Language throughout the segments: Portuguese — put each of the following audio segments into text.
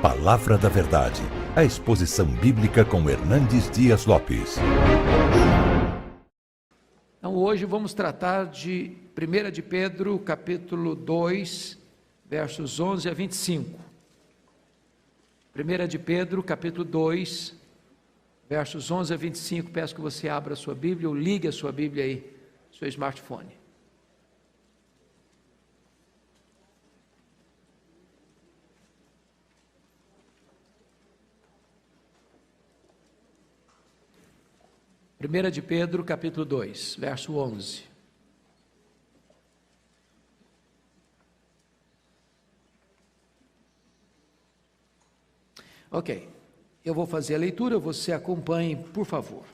Palavra da Verdade, a exposição bíblica com Hernandes Dias Lopes. Então hoje vamos tratar de 1 de Pedro, capítulo 2, versos 11 a 25. 1 de Pedro, capítulo 2, versos 11 a 25, peço que você abra a sua Bíblia ou ligue a sua Bíblia aí, seu smartphone. Primeira de Pedro, capítulo 2, verso 11. Ok, eu vou fazer a leitura, você acompanhe, por favor.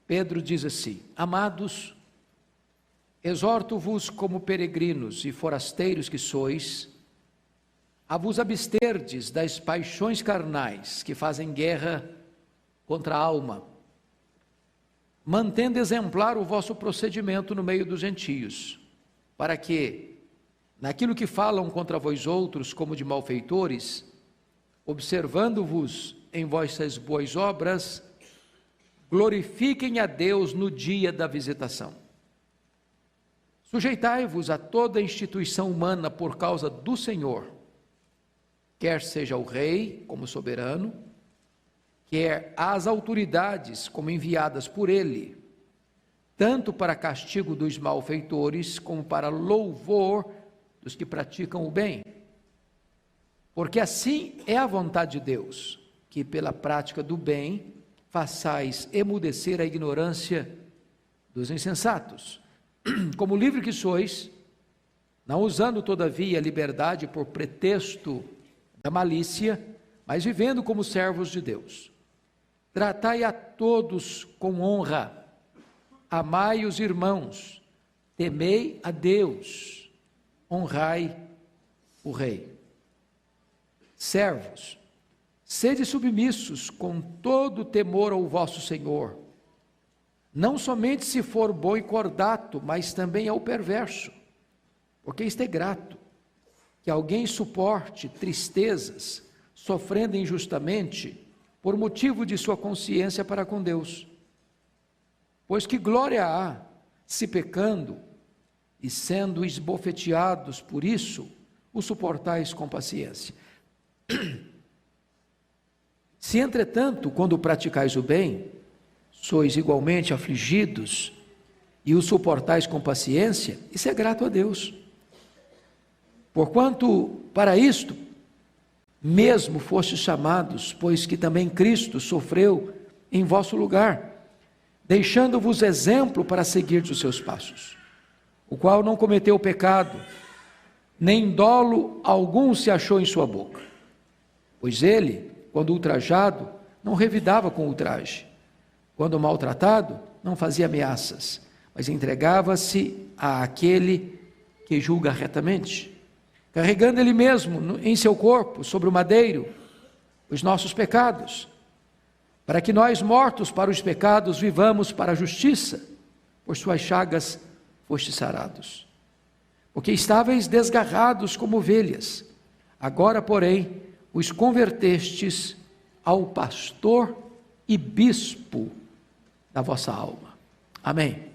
Pedro diz assim: Amados, exorto-vos como peregrinos e forasteiros que sois, a vos absterdes das paixões carnais que fazem guerra contra a alma, mantendo exemplar o vosso procedimento no meio dos gentios, para que, naquilo que falam contra vós outros como de malfeitores, observando-vos em vossas boas obras, glorifiquem a Deus no dia da visitação. Sujeitai-vos a toda instituição humana por causa do Senhor, quer seja o rei como soberano, quer as autoridades como enviadas por ele, tanto para castigo dos malfeitores como para louvor dos que praticam o bem. Porque assim é a vontade de Deus, que pela prática do bem façais emudecer a ignorância dos insensatos. Como livre que sois, não usando todavia a liberdade por pretexto da malícia, mas vivendo como servos de Deus. Tratai a todos com honra, amai os irmãos, temei a Deus, honrai o rei. Servos, sede submissos com todo temor ao vosso Senhor, não somente se for bom e cordato, mas também ao perverso, porque isto é grato, que alguém suporte tristezas, sofrendo injustamente, por motivo de sua consciência para com Deus. Pois que glória há, se pecando, e sendo esbofeteados por isso, o suportais com paciência. Se, entretanto, quando praticais o bem, sois igualmente afligidos, e o suportais com paciência, isso é grato a Deus. Porquanto, para isto, mesmo fostes chamados, pois que também Cristo sofreu em vosso lugar, deixando-vos exemplo para seguir os seus passos, o qual não cometeu pecado, nem dolo algum se achou em sua boca. Pois ele, quando ultrajado, não revidava com ultraje, quando maltratado, não fazia ameaças, mas entregava-se àquele que julga retamente, carregando ele mesmo em seu corpo, sobre o madeiro, os nossos pecados, para que nós, mortos para os pecados, vivamos para a justiça, por suas chagas fostes sarados. Porque estáveis desgarrados como ovelhas, agora, porém, os convertestes ao pastor e bispo da vossa alma. Amém.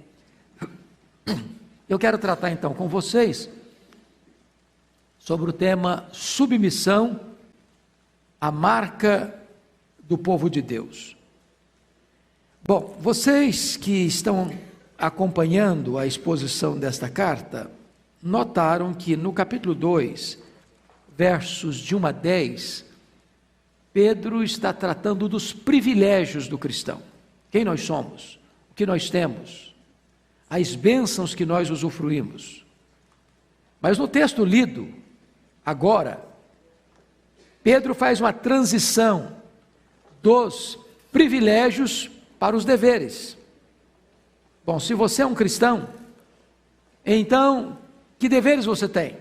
Eu quero tratar então com vocês sobre o tema submissão, a marca do povo de Deus. Bom, vocês que estão acompanhando a exposição desta carta, notaram que no capítulo 2, versos de 1 a 10, Pedro está tratando dos privilégios do cristão. Quem nós somos, o que nós temos, as bênçãos que nós usufruímos. Mas no texto lido agora, Pedro faz uma transição dos privilégios para os deveres. Bom, se você é um cristão, então, que deveres você tem?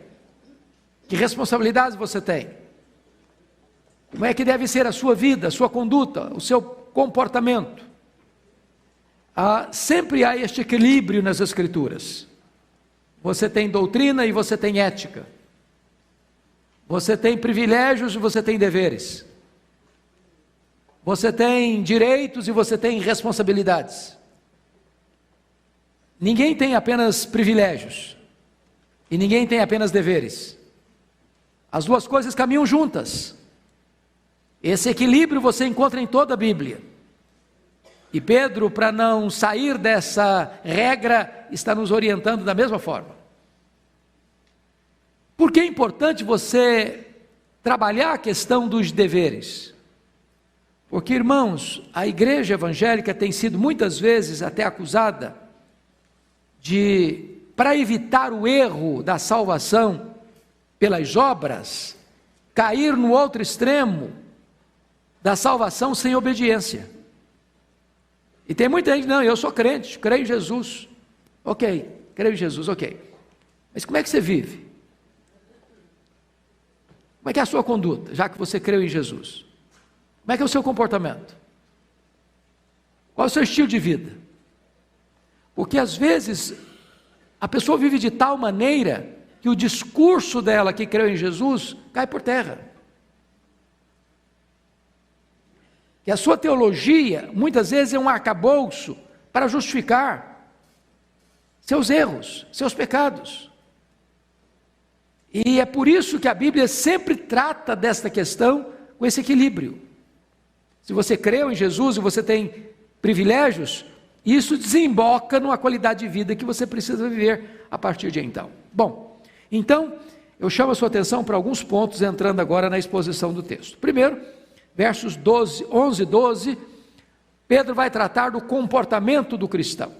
Que responsabilidades você tem? Como é que deve ser a sua vida, a sua conduta, o seu comportamento? Sempre há este equilíbrio nas Escrituras. Você tem doutrina e você tem ética. Você tem privilégios e você tem deveres. Você tem direitos e você tem responsabilidades. Ninguém tem apenas privilégios e ninguém tem apenas deveres. As duas coisas caminham juntas. Esse equilíbrio você encontra em toda a Bíblia. E Pedro, para não sair dessa regra, está nos orientando da mesma forma. Por que é importante você trabalhar a questão dos deveres? Porque, irmãos, a igreja evangélica tem sido muitas vezes até acusada de, para evitar o erro da salvação pelas obras, cair no outro extremo da salvação sem obediência. E tem muita gente, não, eu sou crente, creio em Jesus. Ok, creio em Jesus, ok. Mas como é que você vive? Como é que é a sua conduta, já que você creu em Jesus? Como é que é o seu comportamento? Qual é o seu estilo de vida? Porque às vezes a pessoa vive de tal maneira que o discurso dela que creu em Jesus cai por terra. Que a sua teologia muitas vezes é um arcabouço para justificar seus erros, seus pecados. E é por isso que a Bíblia sempre trata desta questão com esse equilíbrio. Se você creu em Jesus e você tem privilégios, isso desemboca numa qualidade de vida que você precisa viver a partir de então. Bom, então eu chamo a sua atenção para alguns pontos, entrando agora na exposição do texto. Primeiro, versos 11 e 12, Pedro vai tratar do comportamento do cristão.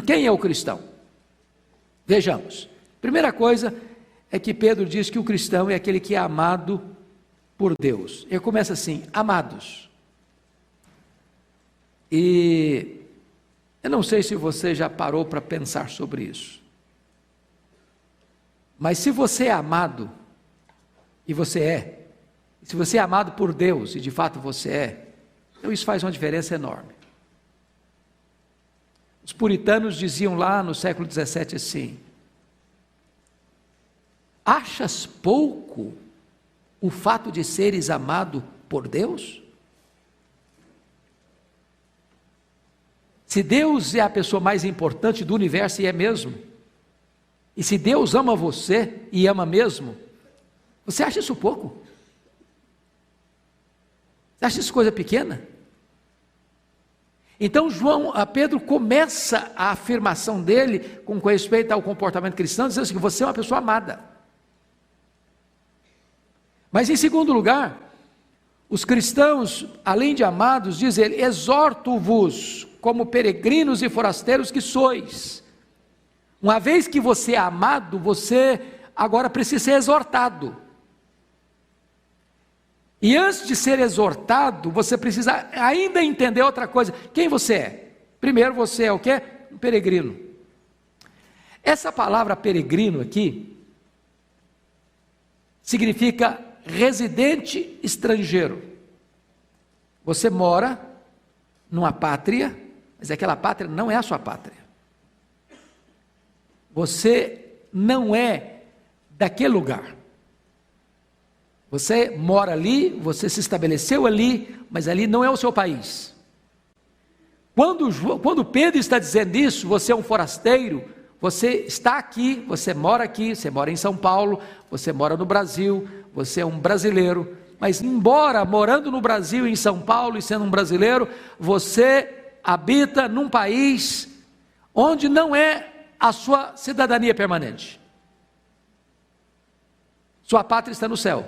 Quem é o cristão? Vejamos. Primeira coisa é que Pedro diz que o cristão é aquele que é amado por Deus. Ele começa assim, amados. E eu não sei se você já parou para pensar sobre isso. Mas se você é amado, e você é, se você é amado por Deus, e de fato você é, então isso faz uma diferença enorme. Os puritanos diziam lá no século XVII assim: achas pouco o fato de seres amado por Deus? Se Deus é a pessoa mais importante do universo, e é mesmo, e se Deus ama você, e ama mesmo, você acha isso pouco? Você acha isso coisa pequena? Então Pedro começa a afirmação dele com respeito ao comportamento cristão, dizendo assim, que você é uma pessoa amada. Mas em segundo lugar, os cristãos, além de amados, diz ele, exorto-vos como peregrinos e forasteiros que sois. Uma vez que você é amado, você agora precisa ser exortado. E antes de ser exortado, você precisa ainda entender outra coisa. Quem você é? Primeiro, você é o quê? Um peregrino. Essa palavra peregrino aqui significa residente estrangeiro. Você mora numa pátria, mas aquela pátria não é a sua pátria. Você não é daquele lugar. Você mora ali, você se estabeleceu ali, mas ali não é o seu país. Quando Pedro está dizendo isso, você é um forasteiro, você está aqui, você mora em São Paulo, você mora no Brasil, você é um brasileiro, mas embora morando no Brasil, em São Paulo e sendo um brasileiro, você habita num país onde não é a sua cidadania permanente. Sua pátria está no céu.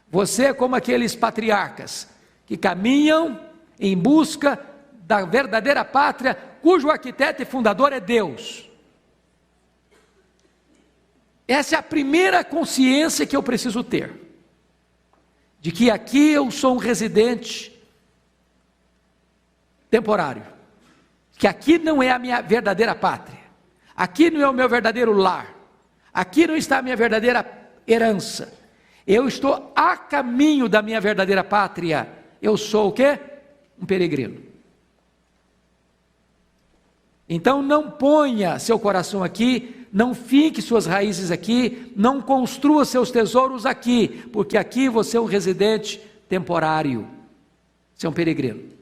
Você é como aqueles patriarcas que caminham em busca da verdadeira pátria, cujo arquiteto e fundador é Deus. Essa é a primeira consciência que eu preciso ter, de que aqui eu sou um residente temporário, que aqui não é a minha verdadeira pátria, aqui não é o meu verdadeiro lar, aqui não está a minha verdadeira herança. Eu estou a caminho da minha verdadeira pátria. Eu sou o quê? Um peregrino. Então não ponha seu coração aqui não finque suas raízes aqui, não construa seus tesouros aqui, porque aqui você é um residente temporário, você é um peregrino.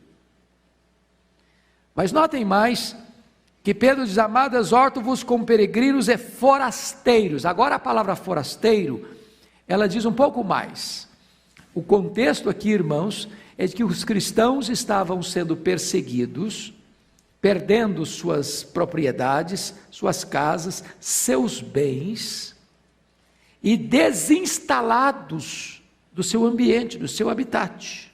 Mas notem mais, que Pedro diz: amado, exorto-vos como peregrinos e forasteiros. Agora a palavra forasteiro, ela diz um pouco mais. O contexto aqui, irmãos, é de que os cristãos estavam sendo perseguidos, perdendo suas propriedades, suas casas, seus bens, e desinstalados do seu ambiente, do seu habitat.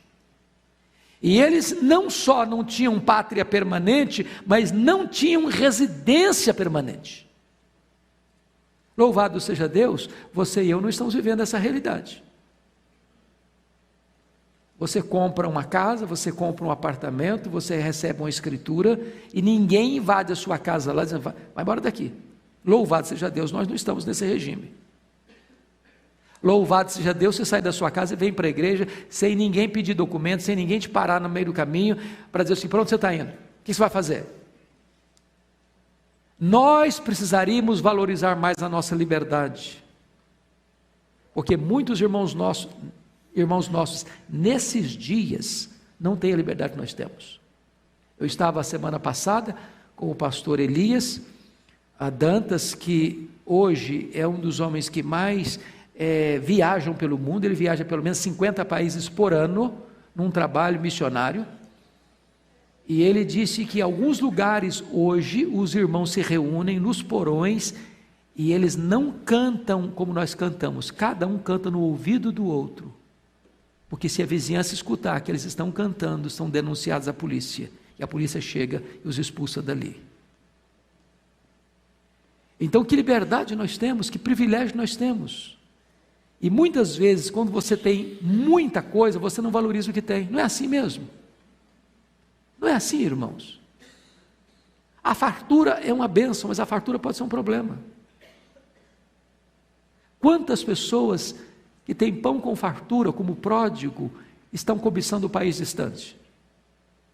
E eles não só não tinham pátria permanente, mas não tinham residência permanente. Louvado seja Deus, você e eu não estamos vivendo essa realidade. Você compra uma casa, você compra um apartamento, você recebe uma escritura, e ninguém invade a sua casa lá dizendo: vai embora daqui. Louvado seja Deus, nós não estamos nesse regime. Louvado seja Deus, você sai da sua casa e vem para a igreja, sem ninguém pedir documento, sem ninguém te parar no meio do caminho, para dizer assim: para onde você está indo? O que você vai fazer? Nós precisaríamos valorizar mais a nossa liberdade, porque muitos irmãos nossos, nesses dias, não têm a liberdade que nós temos. Eu estava a semana passada com o pastor Elias Dantas, que hoje é um dos homens que mais viajam pelo mundo. Ele viaja pelo menos 50 países por ano, num trabalho missionário, e ele disse que em alguns lugares hoje, os irmãos se reúnem nos porões, e eles não cantam como nós cantamos, cada um canta no ouvido do outro, porque se a vizinhança escutar que eles estão cantando, são denunciados à polícia, e a polícia chega e os expulsa dali. Então, que liberdade nós temos, que privilégio nós temos. E muitas vezes, quando você tem muita coisa, você não valoriza o que tem. Não é assim mesmo? Não é assim, irmãos? A fartura é uma bênção, mas a fartura pode ser um problema. Quantas pessoas que têm pão com fartura, como o pródigo, estão cobiçando o país distante?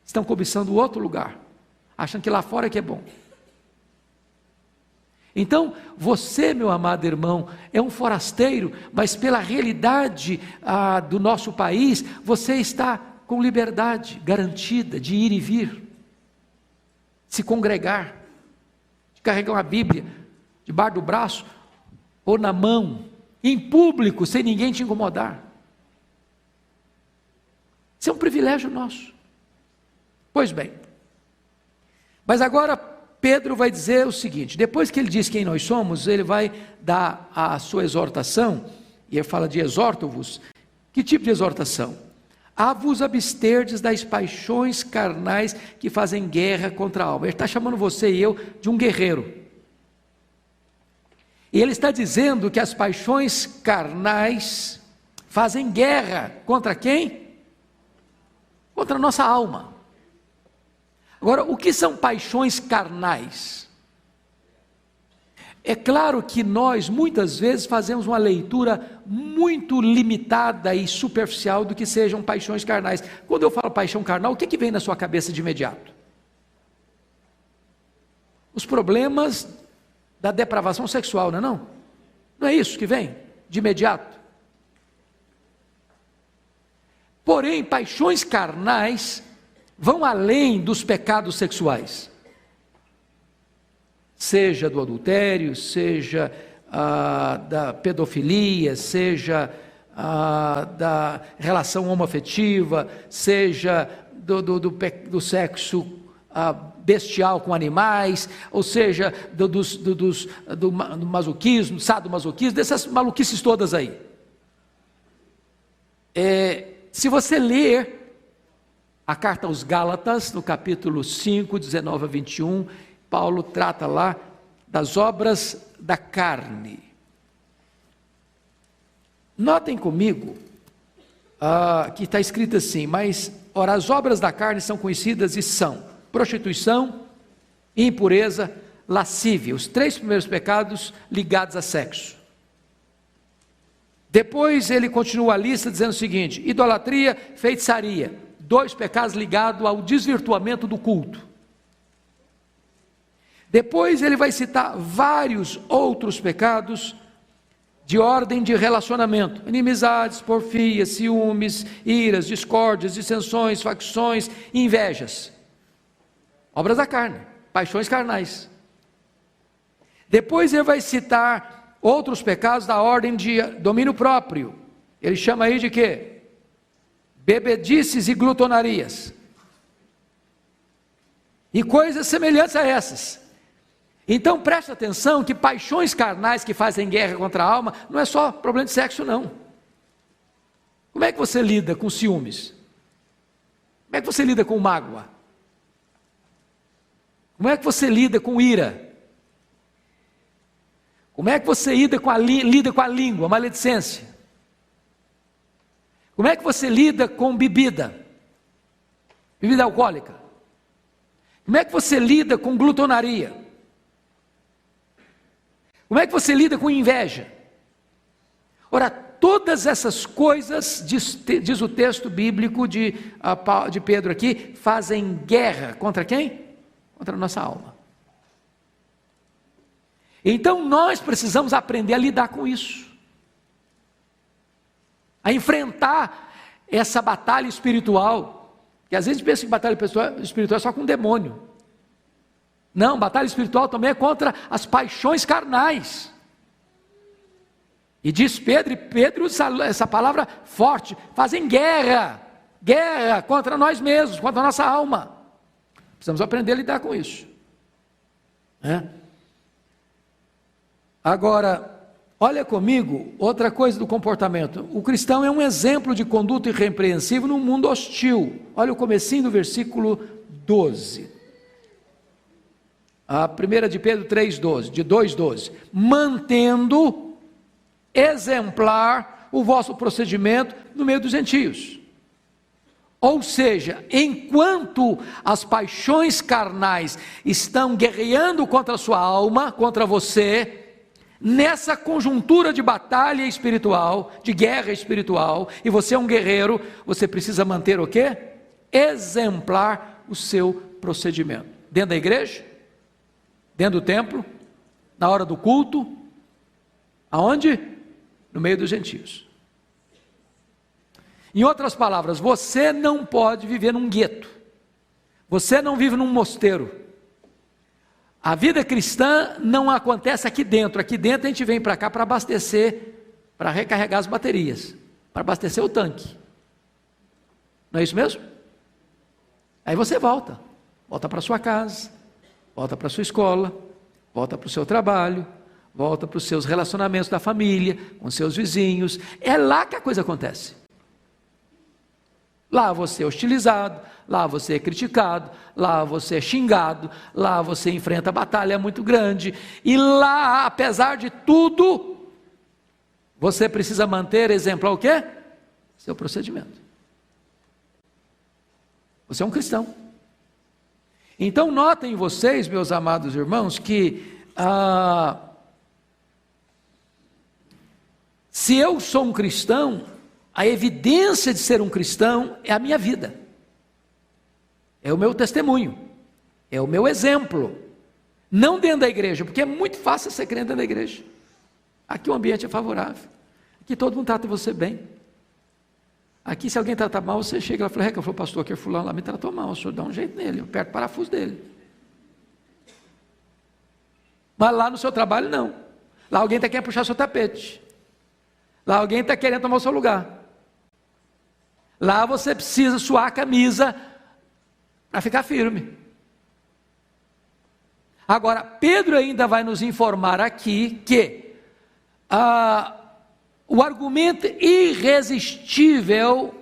Estão cobiçando outro lugar, acham que lá fora que é bom. Então, você, meu amado irmão, é um forasteiro, mas pela realidade do nosso país, você está com liberdade garantida de ir e vir, se congregar, de carregar uma Bíblia debaixo do braço ou na mão, em público, sem ninguém te incomodar. Isso é um privilégio nosso. Pois bem, mas agora Pedro vai dizer o seguinte: depois que ele diz quem nós somos, ele vai dar a sua exortação, e ele fala de exorto-vos. Que tipo de exortação? A vos absterdes das paixões carnais que fazem guerra contra a alma. Ele está chamando você e eu de um guerreiro. E ele está dizendo que as paixões carnais fazem guerra contra quem? Contra a nossa alma. Agora, o que são paixões carnais? É claro que nós, muitas vezes, fazemos uma leitura muito limitada e superficial do que sejam paixões carnais. Quando eu falo paixão carnal, o que vem na sua cabeça de imediato? Os problemas da depravação sexual, não é não? Não é isso que vem de imediato? Porém, paixões carnais vão além dos pecados sexuais, seja do adultério, seja da pedofilia, seja da relação homoafetiva, seja do sexo bestial com animais, ou seja, do masoquismo, sadomasoquismo, dessas maluquices todas aí. Se você ler a carta aos Gálatas, no capítulo 5, 19 a 21, Paulo trata lá das obras da carne. Notem comigo que está escrito assim: mas, ora, as obras da carne são conhecidas e são prostituição, impureza, lascívia, os 3 primeiros pecados ligados a sexo. Depois ele continua a lista dizendo o seguinte: idolatria, feitiçaria, 2 pecados ligados ao desvirtuamento do culto. Depois ele vai citar vários outros pecados de ordem de relacionamento: inimizades, porfias, ciúmes, iras, discórdias, dissensões, facções, invejas, obras da carne, paixões carnais. Depois ele vai citar outros pecados da ordem de domínio próprio. Ele chama aí de quê? Bebedices e glutonarias, e coisas semelhantes a essas. Então preste atenção que paixões carnais que fazem guerra contra a alma não é só problema de sexo, não. Como é que você lida com ciúmes? Como é que você lida com mágoa? Como é que você lida com ira? Como é que você lida com a língua, maledicência? Como é que você lida com bebida alcoólica? Como é que você lida com glutonaria? Como é que você lida com inveja? Ora, todas essas coisas, diz o texto bíblico de Pedro aqui, fazem guerra contra quem? Contra a nossa alma. Então nós precisamos aprender a lidar com isso, a enfrentar essa batalha espiritual, que às vezes a gente pensa que batalha espiritual é só com demônio. Não, batalha espiritual também é contra as paixões carnais. E diz Pedro, e Pedro usa essa palavra forte: fazem guerra contra nós mesmos, contra a nossa alma. Precisamos aprender a lidar com isso. Agora, olha comigo, outra coisa do comportamento. O cristão é um exemplo de conduta irrepreensível num mundo hostil. Olha o comecinho do versículo 12. A primeira de Pedro 3,12, de 2,12. Mantendo exemplar o vosso procedimento no meio dos gentios. Ou seja, enquanto as paixões carnais estão guerreando contra a sua alma, contra você, nessa conjuntura de batalha espiritual, de guerra espiritual, e você é um guerreiro, você precisa manter o quê? Exemplar o seu procedimento. Dentro da igreja, dentro do templo, na hora do culto, aonde? No meio dos gentios. Em outras palavras, você não pode viver num gueto, você não vive num mosteiro. A vida cristã não acontece aqui dentro a gente vem para cá para abastecer, para recarregar as baterias, para abastecer o tanque. Não é isso mesmo? Aí você volta para sua casa, volta para sua escola, volta para o seu trabalho, volta para os seus relacionamentos da família, com seus vizinhos. É lá que a coisa acontece. Lá você é hostilizado, lá você é criticado, lá você é xingado, lá você enfrenta batalha muito grande, e lá, apesar de tudo, você precisa manter exemplar o quê? Seu procedimento. Você é um cristão. Então notem vocês, meus amados irmãos, que se eu sou um cristão, a evidência de ser um cristão é a minha vida, é o meu testemunho, é o meu exemplo, não dentro da igreja, porque é muito fácil ser crente dentro da igreja. Aqui o ambiente é favorável, aqui todo mundo trata você bem. Aqui, se alguém trata mal, você chega lá e fala: o pastor, aquele fulano lá me tratou mal, o senhor dá um jeito nele, eu aperto o parafuso dele. Mas lá no seu trabalho, não. Lá alguém está querendo puxar seu tapete, lá alguém está querendo tomar o seu lugar. Lá você precisa suar a camisa para ficar firme. Agora, Pedro ainda vai nos informar aqui que o argumento irresistível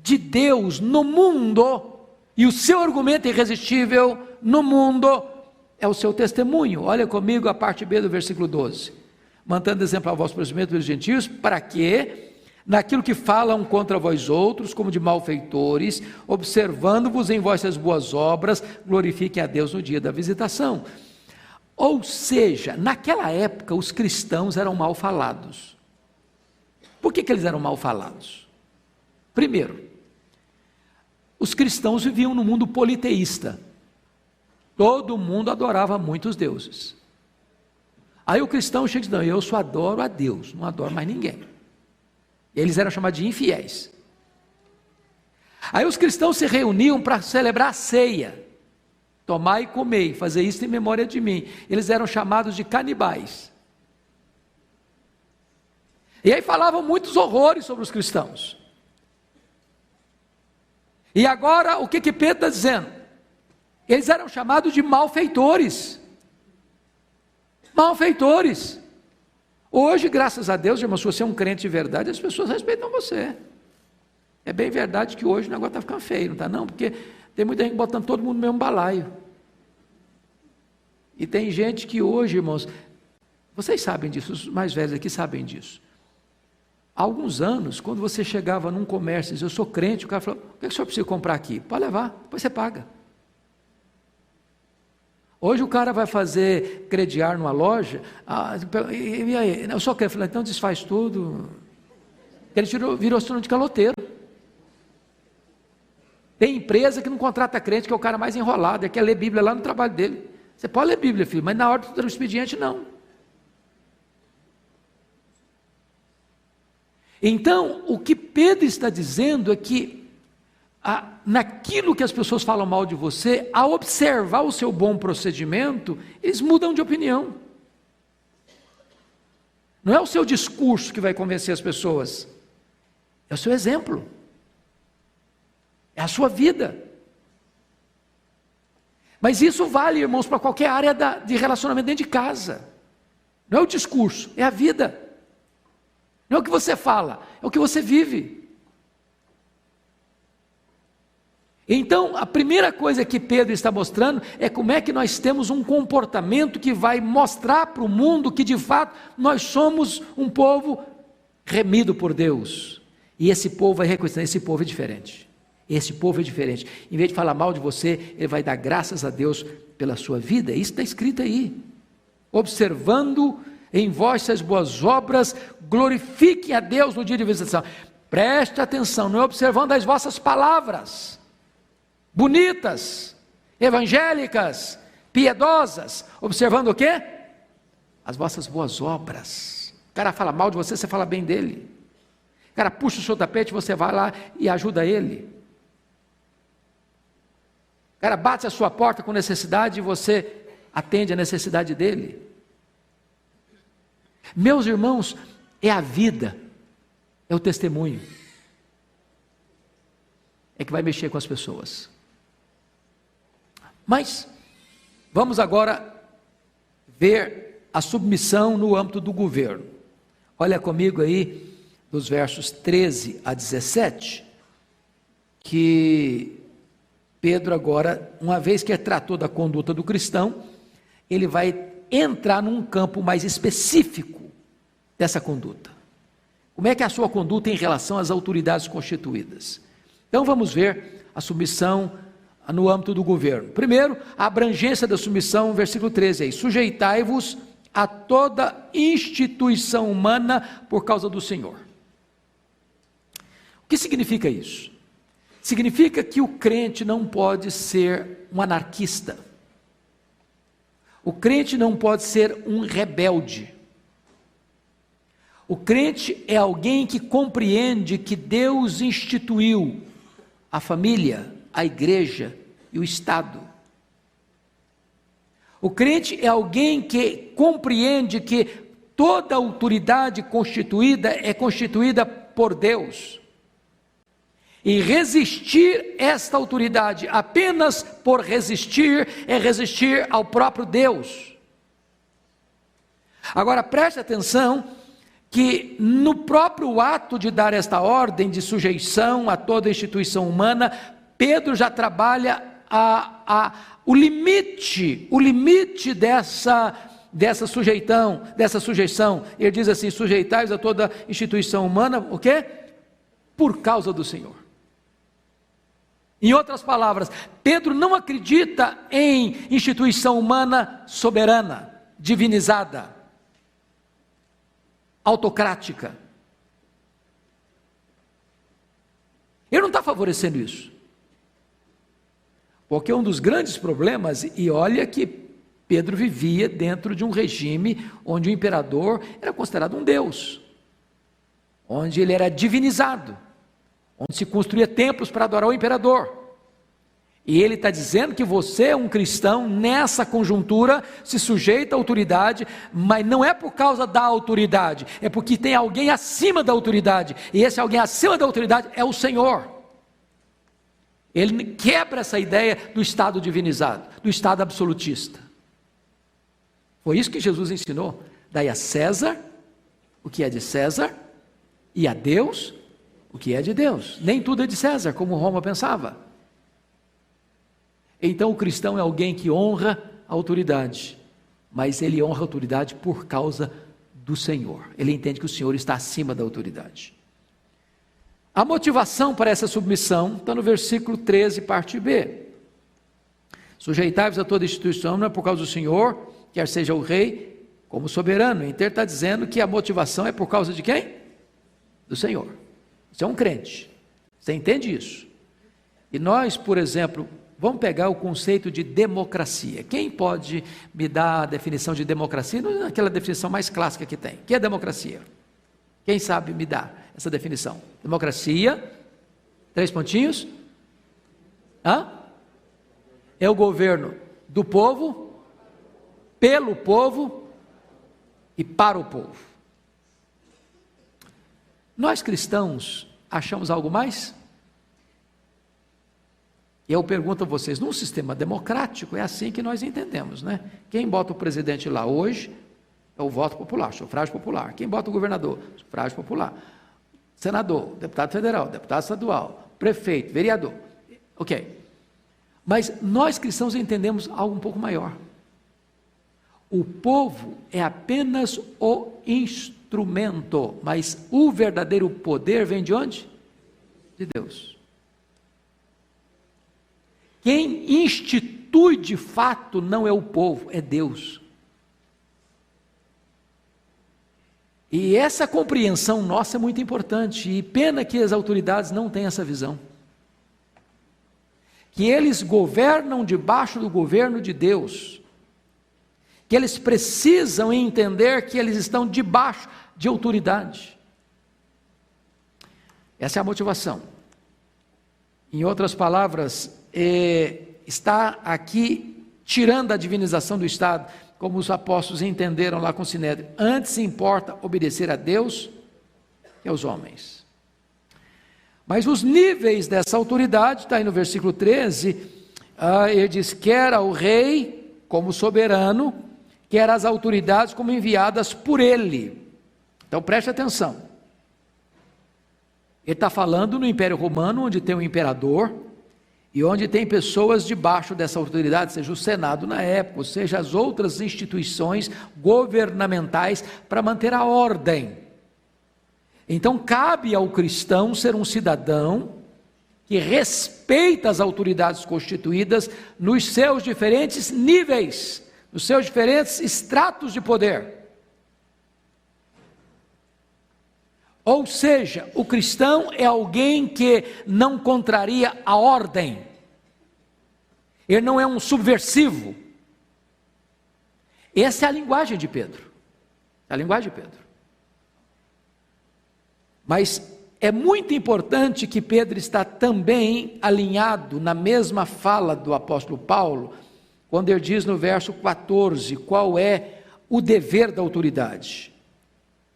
de Deus no mundo, e o seu argumento irresistível no mundo, é o seu testemunho. Olha comigo a parte B do versículo 12. Mantendo exemplar o vosso procedimento dos gentios, para que, naquilo que falam contra vós outros, como de malfeitores, observando-vos em vossas boas obras, glorifiquem a Deus no dia da visitação. Ou seja, naquela época os cristãos eram mal falados. Por que eles eram mal falados? Primeiro, os cristãos viviam num mundo politeísta. Todo mundo adorava muitos deuses. Aí o cristão chega e diz: não, eu só adoro a Deus, não adoro mais ninguém. Eles eram chamados de infiéis. Aí os cristãos se reuniam para celebrar a ceia, tomar e comer, fazer isso em memória de mim. Eles eram chamados de canibais. E aí falavam muitos horrores sobre os cristãos. E agora o que Pedro está dizendo? Eles eram chamados de malfeitores. Malfeitores. Hoje, graças a Deus, irmão, se você é um crente de verdade, as pessoas respeitam você. É bem verdade que hoje o negócio está ficando feio, não está não? Porque tem muita gente botando todo mundo no mesmo balaio. E tem gente que hoje, irmãos, vocês sabem disso, os mais velhos aqui sabem disso. Há alguns anos, quando você chegava num comércio e dizia: eu sou crente, o cara falou: o que o senhor precisa comprar aqui? Pode levar, depois você paga. Hoje o cara vai fazer crediar numa loja, e aí, eu só quero, então desfaz tudo. Ele virou sinônimo de caloteiro. Tem empresa que não contrata crente, que é o cara mais enrolado, quer ler Bíblia lá no trabalho dele. Você pode ler Bíblia, filho, mas na hora do expediente não. Então, o que Pedro está dizendo é que, naquilo que as pessoas falam mal de você, ao observar o seu bom procedimento, eles mudam de opinião. Não é o seu discurso que vai convencer as pessoas, é o seu exemplo, é a sua vida. Mas isso vale, irmãos, para qualquer área de relacionamento dentro de casa. Não é o discurso, é a vida. Não é o que você fala, é o que você vive. Então, a primeira coisa que Pedro está mostrando é como é que nós temos um comportamento que vai mostrar para o mundo que de fato nós somos um povo remido por Deus. E esse povo vai reconhecer: esse povo é diferente. Esse povo é diferente. Em vez de falar mal de você, ele vai dar graças a Deus pela sua vida. Isso está escrito aí. Observando em vós as boas obras, glorifiquem a Deus no dia de visitação. Preste atenção, não é observando as vossas palavras bonitas, evangélicas, piedosas, observando o quê? As vossas boas obras. O cara fala mal de você, você fala bem dele. O cara puxa o seu tapete, você vai lá e ajuda ele. O cara bate a sua porta com necessidade e você atende a necessidade dele. Meus irmãos, é a vida, é o testemunho, é que vai mexer com as pessoas. Mas, vamos agora ver a submissão no âmbito do governo. Olha comigo aí, dos versos 13 a 17, que Pedro agora, uma vez que tratou da conduta do cristão, ele vai entrar num campo mais específico dessa conduta. Como é que é a sua conduta em relação às autoridades constituídas? Então vamos ver a submissão no âmbito do governo. Primeiro, a abrangência da submissão, versículo 13 aí: sujeitai-vos a toda instituição humana por causa do Senhor. O que significa isso? Significa que o crente não pode ser um anarquista. O crente não pode ser um rebelde. O crente é alguém que compreende que Deus instituiu a família, a igreja e o Estado. O crente é alguém que compreende que toda autoridade constituída é constituída por Deus. E resistir esta autoridade apenas por resistir é resistir ao próprio Deus. Agora preste atenção que no próprio ato de dar esta ordem de sujeição a toda instituição humana, Pedro já trabalha o limite dessa sujeição. Ele diz assim: sujeitai-vos a toda instituição humana, o quê? Por causa do Senhor. Em outras palavras, Pedro não acredita em instituição humana soberana, divinizada, autocrática. Ele não está favorecendo isso. Porque um dos grandes problemas, e olha que Pedro vivia dentro de um regime onde o imperador era considerado um deus, onde ele era divinizado, onde se construía templos para adorar o imperador. E ele está dizendo que você é um cristão, nessa conjuntura, se sujeita à autoridade, mas não é por causa da autoridade, é porque tem alguém acima da autoridade, e esse alguém acima da autoridade é o Senhor. Ele quebra essa ideia do Estado divinizado, do Estado absolutista. Foi isso que Jesus ensinou. Dai a César o que é de César, e a Deus o que é de Deus. Nem tudo é de César, como Roma pensava. Então o cristão é alguém que honra a autoridade, mas ele honra a autoridade por causa do Senhor. Ele entende que o Senhor está acima da autoridade. A motivação para essa submissão está no versículo 13, parte B. Sujeitai-vos a toda instituição, não é por causa do Senhor, quer seja o rei, como soberano. Então ele está dizendo que a motivação é por causa de quem? Do Senhor. Você é um crente, você entende isso? E nós, por exemplo, vamos pegar o conceito de democracia. Quem pode me dar a definição de democracia? Não é aquela definição mais clássica que tem. O que é democracia? Quem sabe me dar essa definição? Democracia, 3 pontinhos. É o governo do povo, pelo povo e para o povo. Nós cristãos achamos algo mais? E eu pergunto a vocês, num sistema democrático é assim que nós entendemos, né? Quem bota o presidente lá hoje é o voto popular, sufrágio popular. Quem bota o governador? Sufrágio popular. Senador, deputado federal, deputado estadual, prefeito, vereador. Ok. Mas nós cristãos entendemos algo um pouco maior. O povo é apenas o instrumento, mas o verdadeiro poder vem de onde? De Deus. Quem institui de fato não é o povo, é Deus. E essa compreensão nossa é muito importante, e pena que as autoridades não têm essa visão. Que eles governam debaixo do governo de Deus, que eles precisam entender que eles estão debaixo de autoridade. Essa é a motivação. Em outras palavras, está aqui tirando a divinização do Estado, como os apóstolos entenderam lá com Sinédrio. Antes importa obedecer a Deus e aos homens. Mas os níveis dessa autoridade, está aí no versículo 13, ele diz, quer ao rei como soberano, quer as autoridades como enviadas por ele. Então preste atenção. Ele está falando no Império Romano, onde tem um imperador, e onde tem pessoas debaixo dessa autoridade, seja o Senado na época, ou seja as outras instituições governamentais para manter a ordem. Então cabe ao cristão ser um cidadão que respeita as autoridades constituídas nos seus diferentes níveis, nos seus diferentes estratos de poder. Ou seja, o cristão é alguém que não contraria a ordem, ele não é um subversivo. Essa é a linguagem de Pedro, a linguagem de Pedro. Mas é muito importante que Pedro está também alinhado na mesma fala do apóstolo Paulo, quando ele diz no verso 14, qual é o dever da autoridade.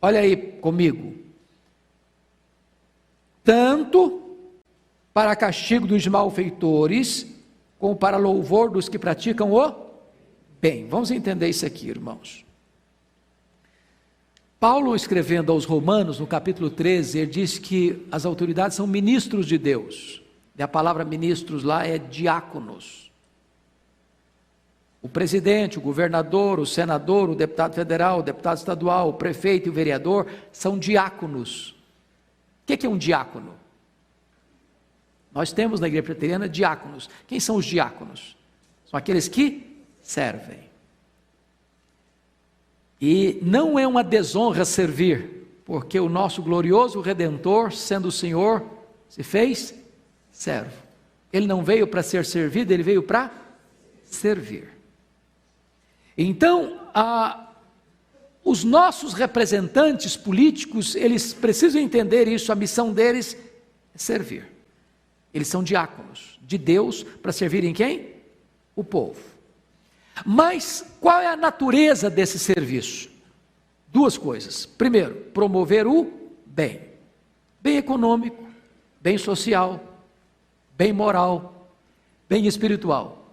Olha aí comigo. Tanto para castigo dos malfeitores, como para louvor dos que praticam o bem. Vamos entender isso aqui, irmãos. Paulo, escrevendo aos Romanos, no capítulo 13, ele diz que as autoridades são ministros de Deus. E a palavra ministros lá é diáconos. O presidente, o governador, o senador, o deputado federal, o deputado estadual, o prefeito e o vereador são diáconos. O que é um diácono? Nós temos na igreja presbiteriana diáconos. Quem são os diáconos? São aqueles que servem. E não é uma desonra servir, porque o nosso glorioso Redentor, sendo o Senhor, se fez servo. Ele não veio para ser servido, ele veio para servir. Então, os nossos representantes políticos, eles precisam entender isso, a missão deles é servir. Eles são diáconos de Deus para servirem quem? O povo. Mas qual é a natureza desse serviço? Duas coisas. Primeiro, promover o bem. Bem econômico, bem social, bem moral, bem espiritual.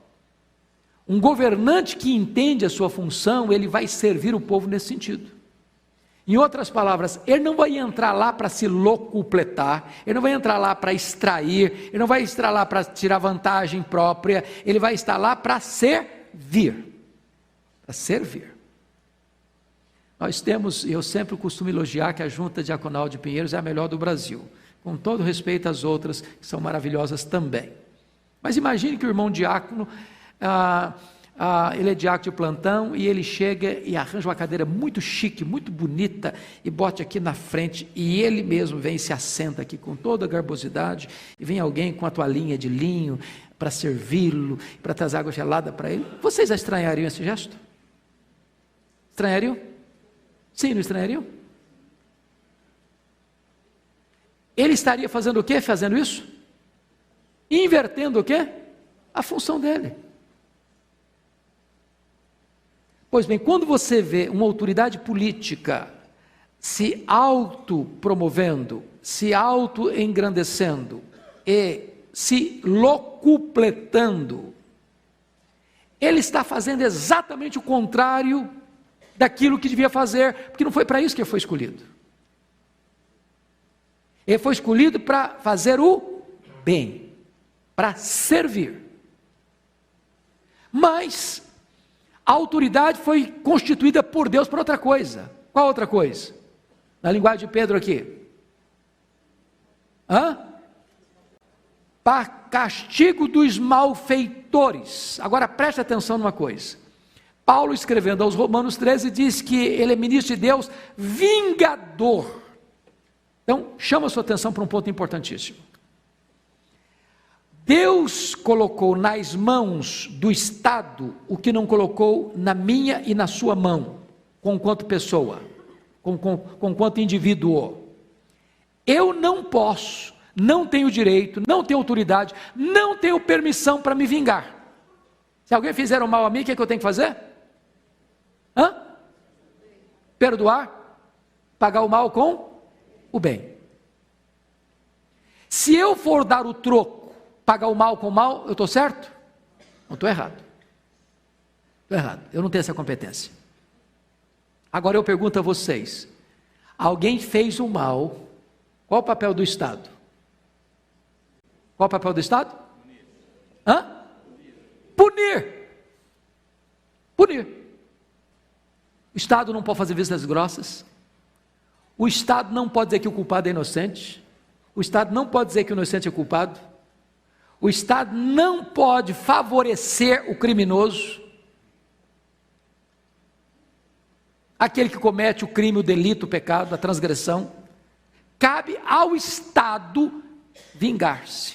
Um governante que entende a sua função, ele vai servir o povo nesse sentido. Em outras palavras, ele não vai entrar lá para se locupletar, ele não vai entrar lá para extrair, ele não vai estar lá para tirar vantagem própria, ele vai estar lá para servir. Para servir. Nós temos, eu sempre costumo elogiar que a Junta Diaconal de Pinheiros é a melhor do Brasil, com todo respeito às outras, que são maravilhosas também. Mas imagine que o irmão diácono, ele é diácono de plantão, e ele chega e arranja uma cadeira muito chique, muito bonita, e bote aqui na frente, e ele mesmo vem e se assenta aqui com toda a garbosidade, e vem alguém com a toalhinha de linho, para servi-lo, para trazer água gelada para ele. Vocês estranhariam esse gesto? Estranhariam? Sim, não estranhariam? Ele estaria fazendo o quê? Fazendo isso? Invertendo o quê? A função dele. Pois bem, quando você vê uma autoridade política se autopromovendo, se auto-engrandecendo e se locupletando, ele está fazendo exatamente o contrário daquilo que devia fazer, porque não foi para isso que ele foi escolhido. Ele foi escolhido para fazer o bem, para servir. Mas a autoridade foi constituída por Deus para outra coisa. Qual outra coisa? Na linguagem de Pedro aqui. Para castigo dos malfeitores. Agora preste atenção numa coisa. Paulo, escrevendo aos Romanos 13, diz que ele é ministro de Deus vingador. Então, chama a sua atenção para um ponto importantíssimo. Deus colocou nas mãos do Estado o que não colocou na minha e na sua mão, conquanto pessoa, conquanto indivíduo. Eu não posso, não tenho direito, não tenho autoridade, não tenho permissão para me vingar. Se alguém fizer um mal a mim, o que é que eu tenho que fazer? Perdoar, pagar o mal com o bem. Se eu for dar o troco, pagar o mal com o mal, eu estou certo? Não, estou errado. Estou errado, eu não tenho essa competência. Agora eu pergunto a vocês, alguém fez o mal, qual o papel do Estado? Qual o papel do Estado? Punir. O Estado não pode fazer vistas grossas, o Estado não pode dizer que o culpado é inocente, o Estado não pode dizer que o inocente é culpado, o Estado não pode favorecer o criminoso, aquele que comete o crime, o delito, o pecado, a transgressão. Cabe ao Estado vingar-se,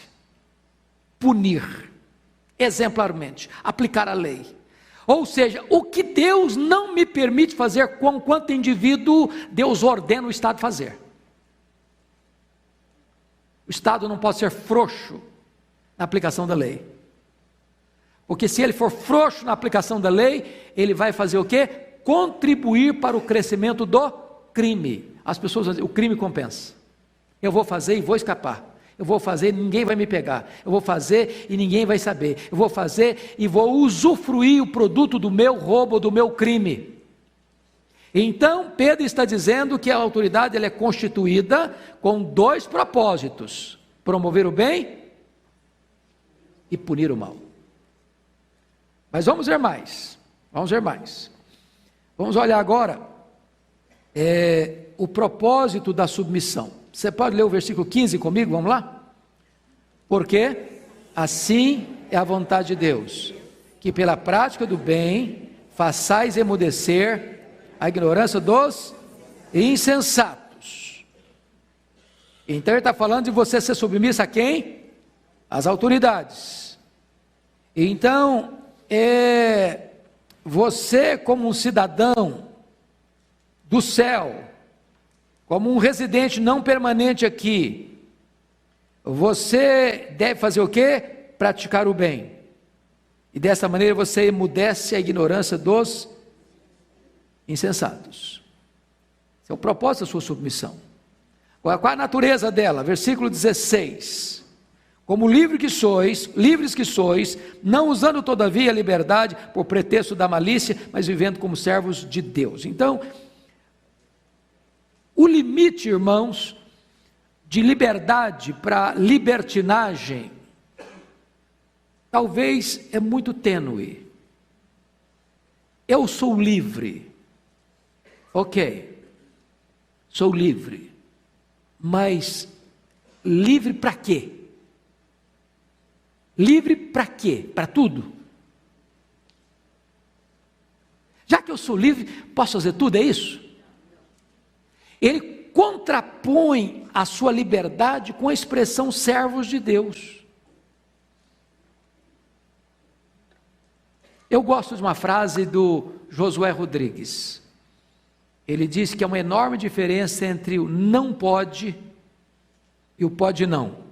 punir, exemplarmente, aplicar a lei. Ou seja, o que Deus não me permite fazer quanto indivíduo, Deus ordena o Estado fazer. O Estado não pode ser frouxo na aplicação da lei. Porque se ele for frouxo na aplicação da lei, ele vai fazer o quê? Contribuir para o crescimento do crime. As pessoas vão dizer, o crime compensa. Eu vou fazer e vou escapar. Eu vou fazer e ninguém vai me pegar. Eu vou fazer e ninguém vai saber. Eu vou fazer e vou usufruir o produto do meu roubo, do meu crime. Então, Pedro está dizendo que a autoridade ela é constituída com dois propósitos: promover o bem e punir o mal. Mas vamos ver mais. Vamos olhar agora o propósito da submissão. Você pode ler o versículo 15 comigo? Vamos lá? Porque assim é a vontade de Deus, que pela prática do bem façais emudecer a ignorância dos insensatos. Então ele está falando de você ser submisso a quem? as autoridades. Então, você como um cidadão do céu, como um residente não permanente aqui, você deve fazer o quê? Praticar o bem. E dessa maneira você emudece a ignorância dos insensatos. Esse é o propósito da sua submissão. Qual é a natureza dela? Versículo 16. Como livres que sois, não usando todavia a liberdade por pretexto da malícia, mas vivendo como servos de Deus. Então, o limite, irmãos, de liberdade para libertinagem, talvez é muito tênue. Eu sou livre. Ok, sou livre. Mas livre para quê? Livre para quê? Para tudo? Já que eu sou livre, posso fazer tudo, é isso? Ele contrapõe a sua liberdade com a expressão servos de Deus. Eu gosto de uma frase do Josué Rodrigues. Ele diz que há uma enorme diferença entre o não pode e o pode não.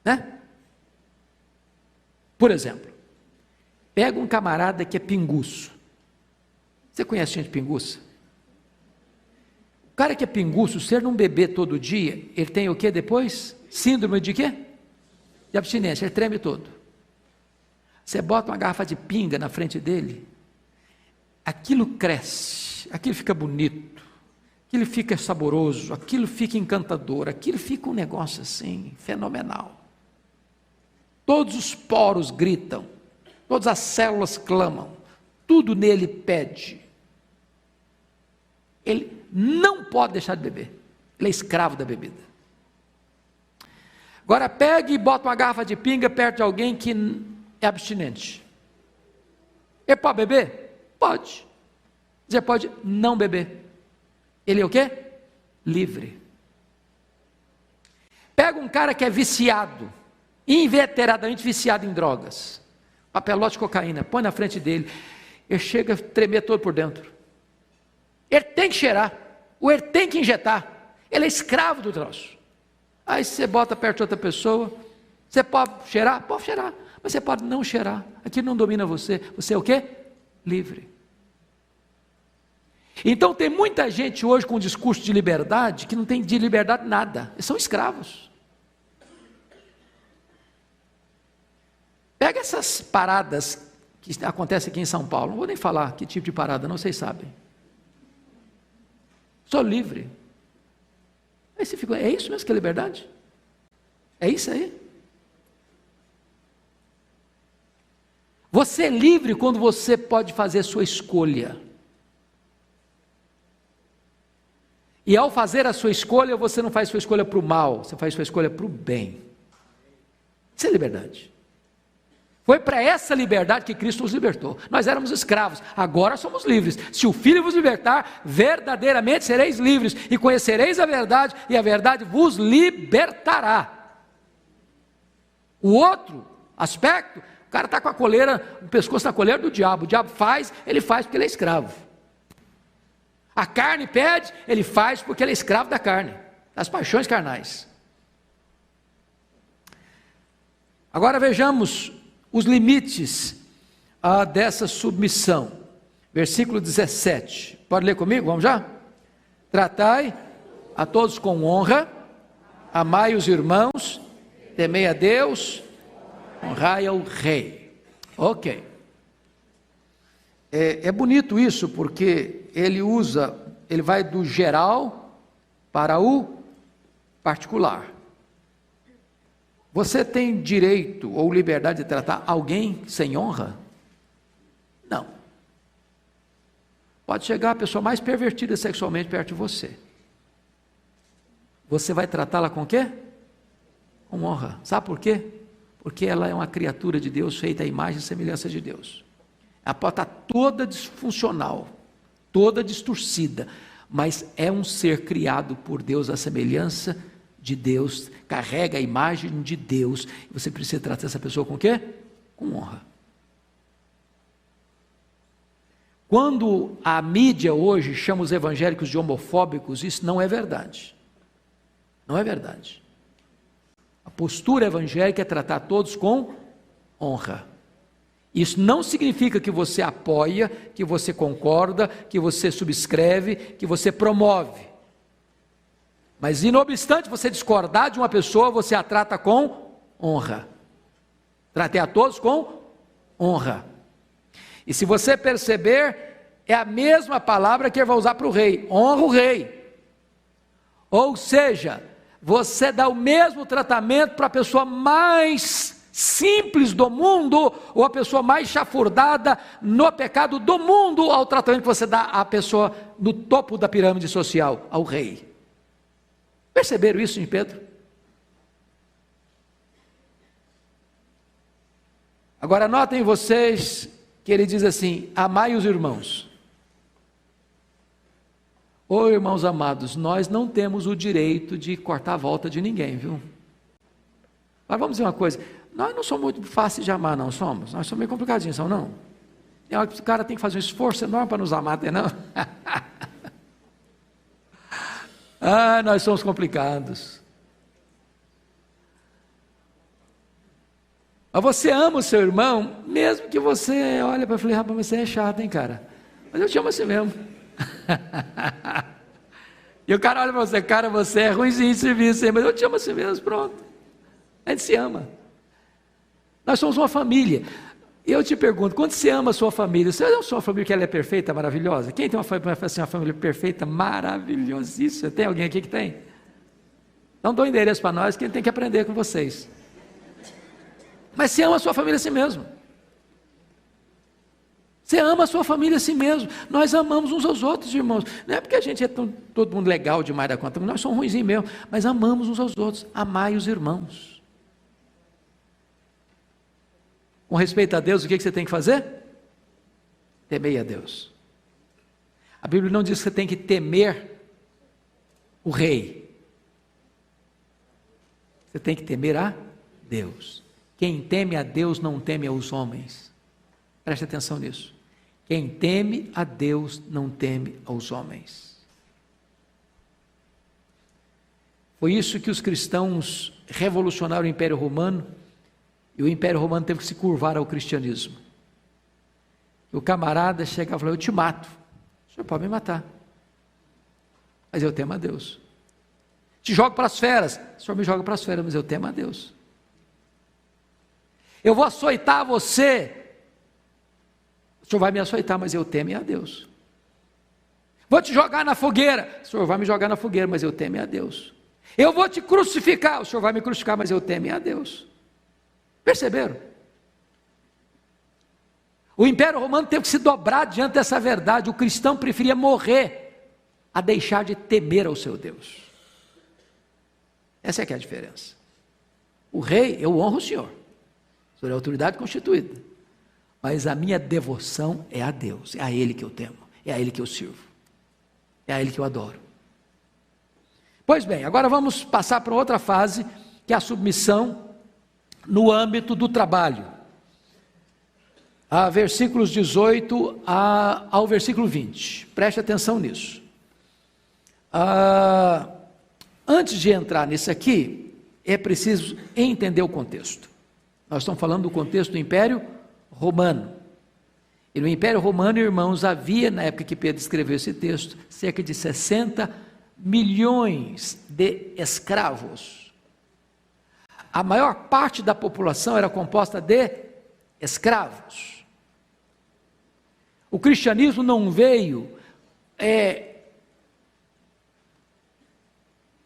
Né? Por exemplo, pega um camarada que é pinguço. Você conhece gente pinguça? O cara que é pinguço, se ele não beber todo dia, ele tem o que depois? Síndrome de quê? De abstinência, ele treme todo. Você bota uma garrafa de pinga na frente dele, aquilo cresce, aquilo fica bonito, aquilo fica saboroso, aquilo fica encantador, aquilo fica um negócio assim, fenomenal. Todos os poros gritam, todas as células clamam, tudo nele pede. Ele não pode deixar de beber, ele é escravo da bebida. Agora pega e bota uma garrafa de pinga perto de alguém que é abstinente. Ele pode beber? Pode. Você pode não beber. Ele é o quê? Livre. Pega um cara que é viciado, inveteradamente viciado em drogas, papelote de cocaína, põe na frente dele, ele chega a tremer todo por dentro. Ele tem que cheirar, ou ele tem que injetar, ele é escravo do troço. Aí você bota perto de outra pessoa, você pode cheirar? Pode cheirar, mas você pode não cheirar, aquilo não domina você, você é o quê? Livre. Então tem muita gente hoje com um discurso de liberdade, que não tem de liberdade nada, eles são escravos. Pega essas paradas que acontecem aqui em São Paulo, não vou nem falar que tipo de parada, não, vocês sabem. Sou livre. Aí você fica, é isso mesmo que é liberdade? É isso aí? Você é livre quando você pode fazer a sua escolha. E ao fazer a sua escolha, você não faz sua escolha para o mal, você faz sua escolha para o bem. Isso é liberdade. Foi para essa liberdade que Cristo nos libertou. Nós éramos escravos, agora somos livres. Se o Filho vos libertar, verdadeiramente sereis livres, e conhecereis a verdade, e a verdade vos libertará. O outro aspecto, o cara está com a coleira, o pescoço na coleira do diabo. O diabo faz, ele faz porque ele é escravo. A carne pede, ele faz porque ele é escravo da carne, das paixões carnais. Agora vejamos os limites dessa submissão. Versículo 17. Pode ler comigo? Vamos já? Tratai a todos com honra, amai os irmãos, temei a Deus, honrai ao rei. Ok. É bonito isso, porque ele vai do geral para o particular. Você tem direito ou liberdade de tratar alguém sem honra? Não. Pode chegar a pessoa mais pervertida sexualmente perto de você. Você vai tratá-la com o quê? Com honra. Sabe por quê? Porque ela é uma criatura de Deus, feita à imagem e semelhança de Deus. Ela pode estar toda disfuncional, toda distorcida, mas é um ser criado por Deus à semelhança de Deus, carrega a imagem de Deus, e você precisa tratar essa pessoa com o quê? Com honra. Quando a mídia hoje chama os evangélicos de homofóbicos, isso não é verdade. Não é verdade. A postura evangélica é tratar todos com honra. Isso não significa que você apoia, que você concorda, que você subscreve, que você promove. Mas, não obstante você discordar de uma pessoa, você a trata com honra. Trate a todos com honra. E se você perceber, é a mesma palavra que ele vai usar para o rei: honra o rei. Ou seja, você dá o mesmo tratamento para a pessoa mais simples do mundo, ou a pessoa mais chafurdada no pecado do mundo, ao tratamento que você dá à pessoa no topo da pirâmide social, ao rei. Perceberam isso em Pedro? Agora notem vocês que ele diz assim: amai os irmãos. Ô irmãos amados, nós não temos o direito de cortar a volta de ninguém, viu? Mas vamos dizer uma coisa: nós não somos muito fáceis de amar, não somos? Nós somos meio complicadinhos, não? É hora que o cara tem que fazer um esforço enorme para nos amar, não? Nós somos complicados. Mas você ama o seu irmão, mesmo que você olhe para ele e fale: rapaz, você é chato, hein, cara? Mas eu te amo assim mesmo. E o cara olha para você: cara, você é ruimzinho de serviço, mas eu te amo assim mesmo, pronto. A gente se ama. Nós somos uma família. E eu te pergunto: quando você ama a sua família, você não só uma família que ela é perfeita, maravilhosa? Quem tem uma família perfeita, maravilhosíssima? Tem alguém aqui que tem? Então dou endereço para nós, que a gente tem que aprender com vocês. Mas você ama a sua família assim mesmo. Você ama a sua família assim mesmo. Nós amamos uns aos outros, irmãos. Não é porque a gente é todo mundo legal demais da conta, nós somos ruinzinhos mesmo, mas amamos uns aos outros. Amai os irmãos. Com respeito a Deus, o que você tem que fazer? Temei a Deus. A Bíblia não diz que você tem que temer o rei. Você tem que temer a Deus. Quem teme a Deus não teme aos homens. Preste atenção nisso. Quem teme a Deus não teme aos homens. Foi isso que os cristãos revolucionaram o Império Romano, e o Império Romano teve que se curvar ao cristianismo. O camarada chegava e falava: eu te mato. O senhor pode me matar, mas eu temo a Deus. Te jogo para as feras. O senhor me joga para as feras, mas eu temo a Deus. Eu vou açoitar você. O senhor vai me açoitar, mas eu temo a Deus. Vou te jogar na fogueira. O senhor vai me jogar na fogueira, mas eu temo a Deus. Eu vou te crucificar. O senhor vai me crucificar, mas eu temo a Deus. Perceberam? O Império Romano teve que se dobrar diante dessa verdade. O cristão preferia morrer a deixar de temer ao seu Deus. Essa é que é a diferença. O rei, eu honro o senhor. O senhor é a autoridade constituída. Mas a minha devoção é a Deus. É a Ele que eu temo. É a Ele que eu sirvo. É a Ele que eu adoro. Pois bem, agora vamos passar para outra fase, que é a submissão no âmbito do trabalho. Versículos 18 ao versículo 20. Preste atenção nisso. Antes de entrar nisso aqui, é preciso entender o contexto. Nós estamos falando do contexto do Império Romano. E no Império Romano, irmãos, havia, na época que Pedro escreveu esse texto, cerca de 60 milhões de escravos. A maior parte da população era composta de escravos. O cristianismo não veio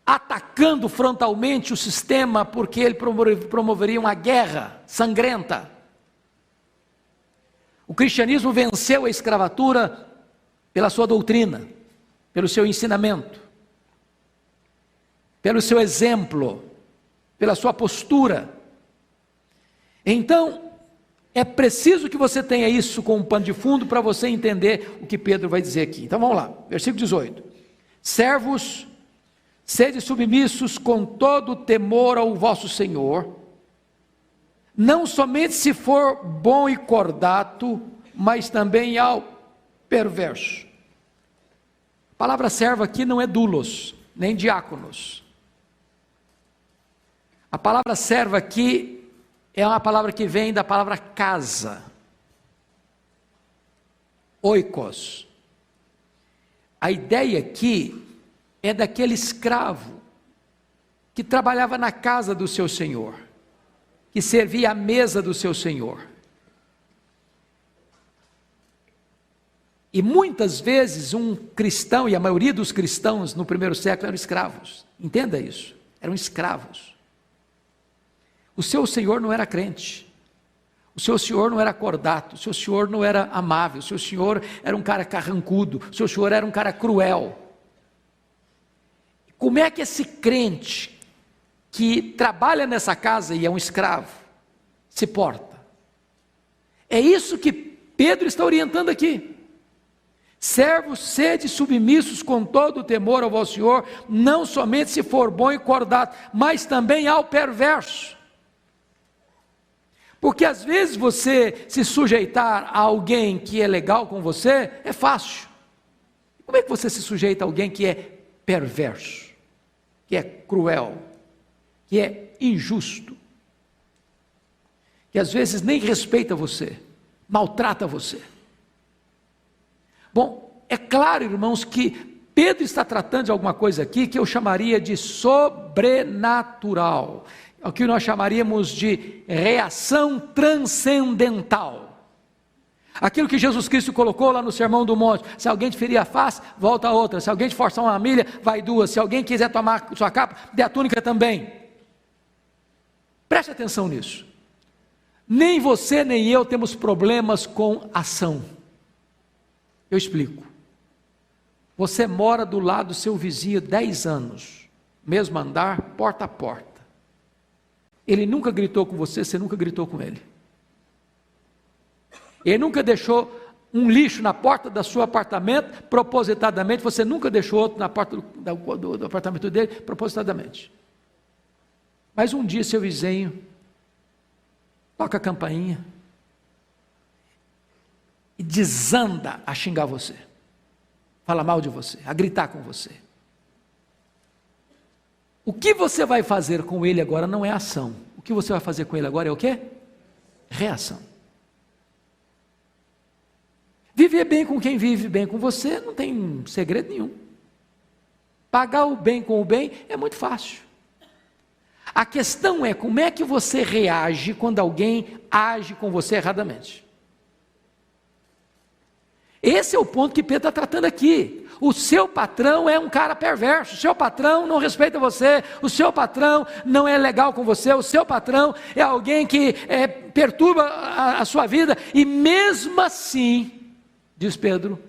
atacando frontalmente o sistema porque ele promoveria uma guerra sangrenta. O cristianismo venceu a escravatura pela sua doutrina, pelo seu ensinamento, pelo seu exemplo, pela sua postura. Então, é preciso que você tenha isso como pano de fundo para você entender o que Pedro vai dizer aqui. Então vamos lá, versículo 18. Servos, Sede submissos com todo temor ao vosso Senhor, não somente se for bom e cordato, mas também ao perverso. A palavra servo aqui não é doulos, nem diáconos. A palavra servo aqui é uma palavra que vem da palavra casa, oikos. A ideia aqui é daquele escravo que trabalhava na casa do seu senhor, que servia à mesa do seu senhor. E muitas vezes um cristão, e a maioria dos cristãos no primeiro século eram escravos, entenda isso, eram escravos. O seu senhor não era crente, o seu senhor não era cordato, o seu senhor não era amável, o seu senhor era um cara carrancudo, o seu senhor era um cara cruel. Como é que esse crente que trabalha nessa casa e é um escravo se porta? É isso que Pedro está orientando aqui. Servos, sede submissos com todo o temor ao vosso Senhor, não somente se for bom e cordato, mas também ao perverso. Porque às vezes você se sujeitar a alguém que é legal com você, é fácil. Como é que você se sujeita a alguém que é perverso, que é cruel, que é injusto, que às vezes nem respeita você, maltrata você? Bom, é claro, irmãos, que Pedro está tratando de alguma coisa aqui que eu chamaria de sobrenatural, é o que nós chamaríamos de reação transcendental. Aquilo que Jesus Cristo colocou lá no Sermão do Monte: se alguém te ferir a face, volta a outra; se alguém te forçar uma milha, vai duas; se alguém quiser tomar sua capa, dê a túnica também. Preste atenção nisso. Nem você nem eu temos problemas com ação. Eu explico. Você mora do lado do seu vizinho 10 anos, mesmo andar, porta a porta. Ele nunca gritou com você, você nunca gritou com ele. Ele nunca deixou um lixo na porta do seu apartamento, propositadamente; você nunca deixou outro na porta do apartamento dele, propositadamente. Mas um dia seu vizinho toca a campainha e desanda a xingar você, fala mal de você, a gritar com você. O que você vai fazer com ele agora não é ação. O que você vai fazer com ele agora é o quê? Reação. Viver bem com quem vive bem com você não tem segredo nenhum. Pagar o bem com o bem é muito fácil. A questão é como é que você reage quando alguém age com você erradamente. Esse é o ponto que Pedro está tratando aqui. O seu patrão é um cara perverso, o seu patrão não respeita você, o seu patrão não é legal com você, o seu patrão é alguém que perturba a sua vida, e mesmo assim, diz Pedro,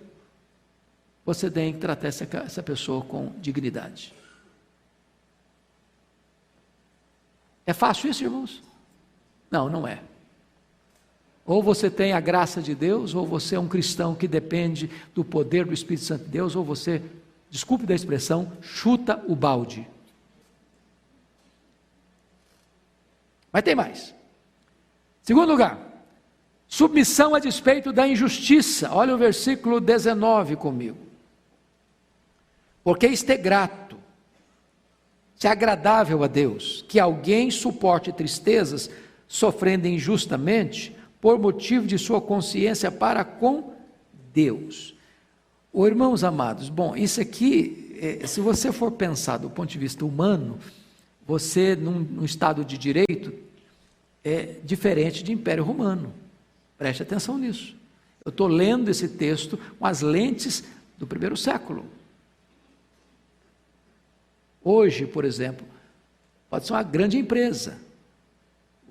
você tem que tratar essa pessoa com dignidade. É fácil isso, irmãos? Não, não é. Ou você tem a graça de Deus, ou você é um cristão que depende do poder do Espírito Santo de Deus, ou você, desculpe da expressão, chuta o balde. Mas tem mais. Segundo lugar, submissão a despeito da injustiça. Olha o versículo 19 comigo. Porque isto é grato, se é agradável a Deus, que alguém suporte tristezas, sofrendo injustamente, por motivo de sua consciência para com Deus. Irmãos amados, bom, isso aqui, se você for pensar do ponto de vista humano, você num Estado de Direito é diferente de Império Romano. Preste atenção nisso. Eu estou lendo esse texto com as lentes do primeiro século. Hoje, por exemplo, pode ser uma grande empresa.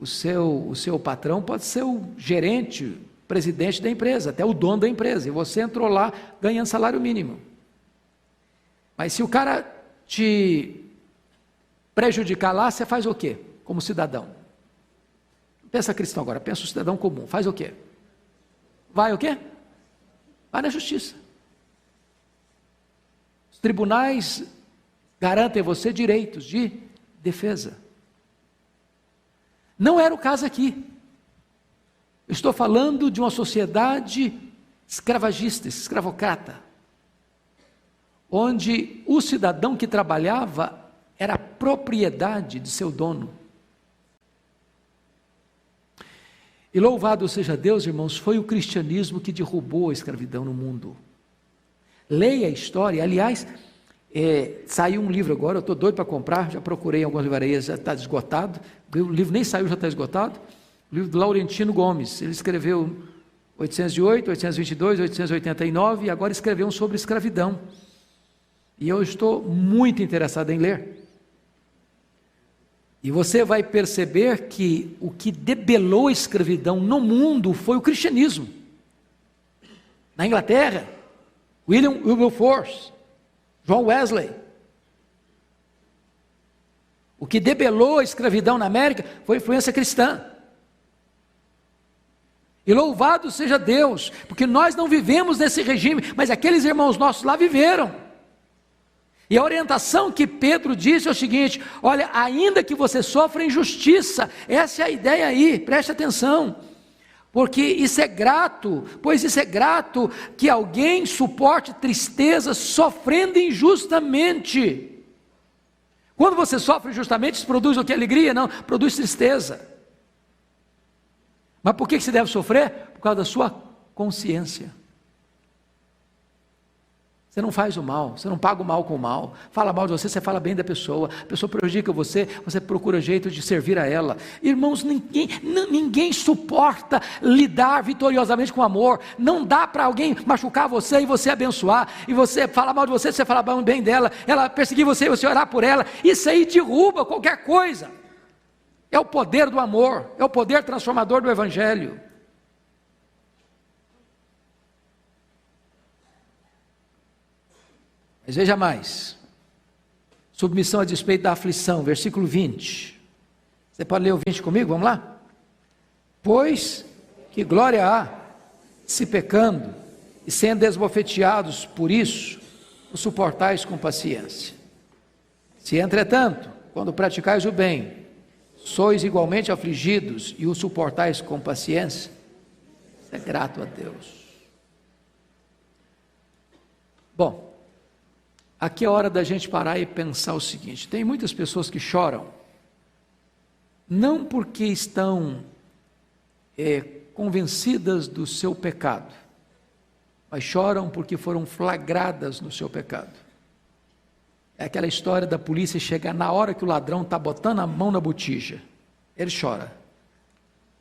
O seu patrão pode ser o gerente, presidente da empresa, até o dono da empresa, e você entrou lá ganhando salário mínimo. Mas se o cara te prejudicar lá, você faz o quê? Como cidadão. Pensa cristão agora, pensa o cidadão comum, faz o quê? Vai o quê? Vai na justiça. Os tribunais garantem a você direitos de defesa. Não era o caso aqui. Eu estou falando de uma sociedade escravagista, escravocrata, onde o cidadão que trabalhava era propriedade de seu dono. E louvado seja Deus, irmãos, foi o cristianismo que derrubou a escravidão no mundo. Leia a história. Aliás, saiu um livro agora, eu estou doido para comprar, já procurei em algumas livrarias, já está esgotado, o livro nem saiu, já está esgotado, o livro do Laurentino Gomes. Ele escreveu 808, 822, 889 e agora escreveu um sobre escravidão, e eu estou muito interessado em ler. E você vai perceber que o que debelou a escravidão no mundo foi o cristianismo. Na Inglaterra, William Wilberforce, John Wesley. O que debelou a escravidão na América foi a influência cristã. E louvado seja Deus, porque nós não vivemos nesse regime, mas aqueles irmãos nossos lá viveram. E a orientação que Pedro disse é o seguinte: olha, ainda que você sofra injustiça, essa é a ideia aí, preste atenção, porque isso é grato, pois isso é grato que alguém suporte tristeza sofrendo injustamente. Quando você sofre injustamente, isso produz o que? Alegria? Não, produz tristeza. Mas por que você deve sofrer? Por causa da sua consciência. Você não faz o mal, você não paga o mal com o mal. Fala mal de você, você fala bem da pessoa. A pessoa prejudica você, você procura jeito de servir a ela. Irmãos, ninguém suporta lidar vitoriosamente com amor. Não dá para alguém machucar você e você abençoar. E você falar mal de você, você falar bem dela. Ela perseguir você e você orar por ela. Isso aí derruba qualquer coisa. É o poder do amor, é o poder transformador do Evangelho. Mas veja mais, submissão a despeito da aflição, versículo 20, você pode ler o 20 comigo, vamos lá? Pois que glória há, se pecando, e sendo esbofeteados por isso, o suportais com paciência. Se entretanto, quando praticais o bem, sois igualmente afligidos, e o suportais com paciência, isso é grato a Deus. Bom, aqui é a hora da gente parar e pensar o seguinte: tem muitas pessoas que choram, não porque estão convencidas do seu pecado, mas choram porque foram flagradas no seu pecado. É aquela história da polícia chegar na hora que o ladrão está botando a mão na botija, ele chora,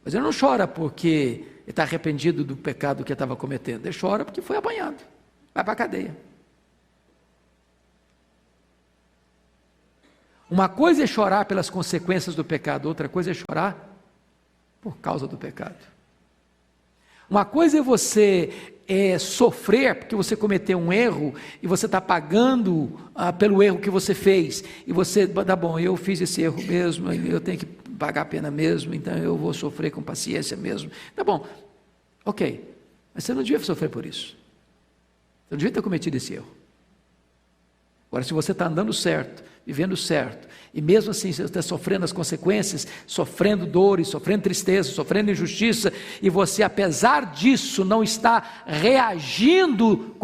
mas ele não chora porque ele está arrependido do pecado que ele estava cometendo, ele chora porque foi apanhado, vai para a cadeia. Uma coisa é chorar pelas consequências do pecado, outra coisa é chorar por causa do pecado. Uma coisa é você sofrer porque você cometeu um erro e você está pagando pelo erro que você fez, e você, tá bom, eu fiz esse erro mesmo, eu tenho que pagar a pena mesmo, então eu vou sofrer com paciência mesmo, tá bom, ok, mas você não devia sofrer por isso, você não devia ter cometido esse erro. Agora, se você está andando certo, vivendo certo, e mesmo assim você está sofrendo as consequências, sofrendo dores, sofrendo tristeza, sofrendo injustiça, e você, apesar disso, não está reagindo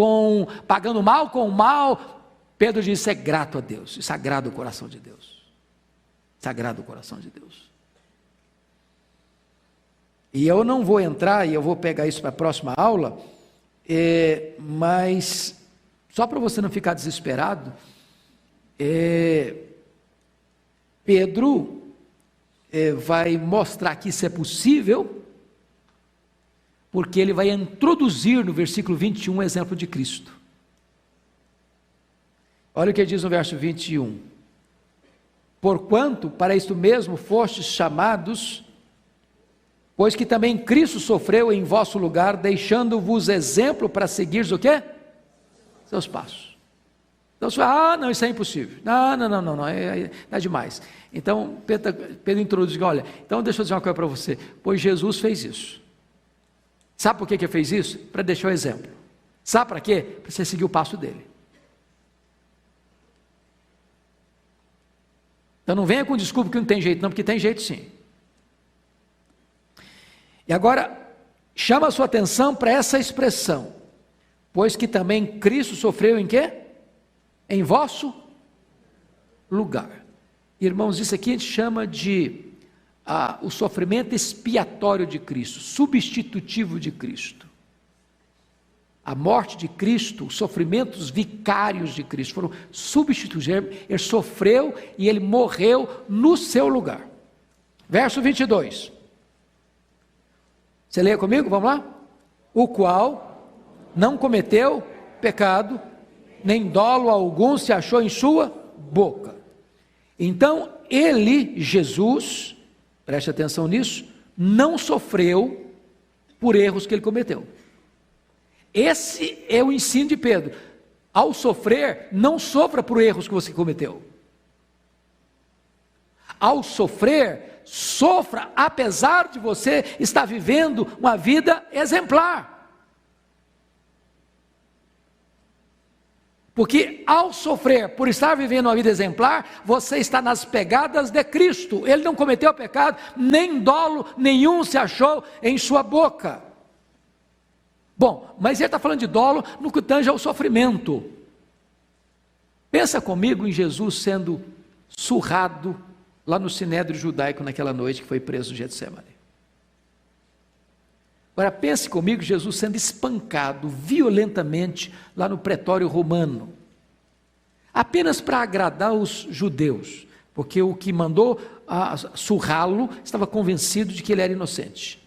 pagando mal com o mal, Pedro diz: isso é grato a Deus, isso agrada o coração de Deus, isso agrada o coração de Deus. E eu não vou entrar, e eu vou pegar isso para a próxima aula, mas só para você não ficar desesperado, Pedro vai mostrar que isso é possível, porque ele vai introduzir no versículo 21 o exemplo de Cristo. Olha o que ele diz no verso 21: porquanto para isto mesmo fostes chamados, pois que também Cristo sofreu em vosso lugar, deixando-vos exemplo para seguires o quê? Seus passos. Então você fala: não, isso é impossível, não, é demais. Então Pedro introduz: olha, então deixa eu dizer uma coisa para você, pois Jesus fez isso. Sabe por que ele fez isso? Para deixar o exemplo. Sabe para quê? Para você seguir o passo dele. Então não venha com desculpa que não tem jeito não, porque tem jeito sim. E agora, chama a sua atenção para essa expressão, pois que também Cristo sofreu em quê? Em vosso lugar. Irmãos, isso aqui a gente chama de o sofrimento expiatório de Cristo, substitutivo de Cristo. A morte de Cristo, os sofrimentos vicários de Cristo foram substitutivos. Ele sofreu e ele morreu no seu lugar. Verso 22. Você leia comigo? Vamos lá? O qual não cometeu pecado, nem dolo algum se achou em sua boca. Então, ele, Jesus, preste atenção nisso, não sofreu por erros que ele cometeu. Esse é o ensino de Pedro. Ao sofrer, não sofra por erros que você cometeu. Ao sofrer, sofra apesar de você estar vivendo uma vida exemplar. Porque ao sofrer por estar vivendo uma vida exemplar, você está nas pegadas de Cristo. Ele não cometeu pecado, nem dolo nenhum se achou em sua boca. Bom, mas ele está falando de dolo no que tange ao sofrimento. Pensa comigo em Jesus sendo surrado lá no Sinédrio judaico naquela noite que foi preso no Getsemane. Agora pense comigo Jesus sendo espancado violentamente lá no pretório romano, apenas para agradar os judeus, porque o que mandou surrá-lo estava convencido de que ele era inocente.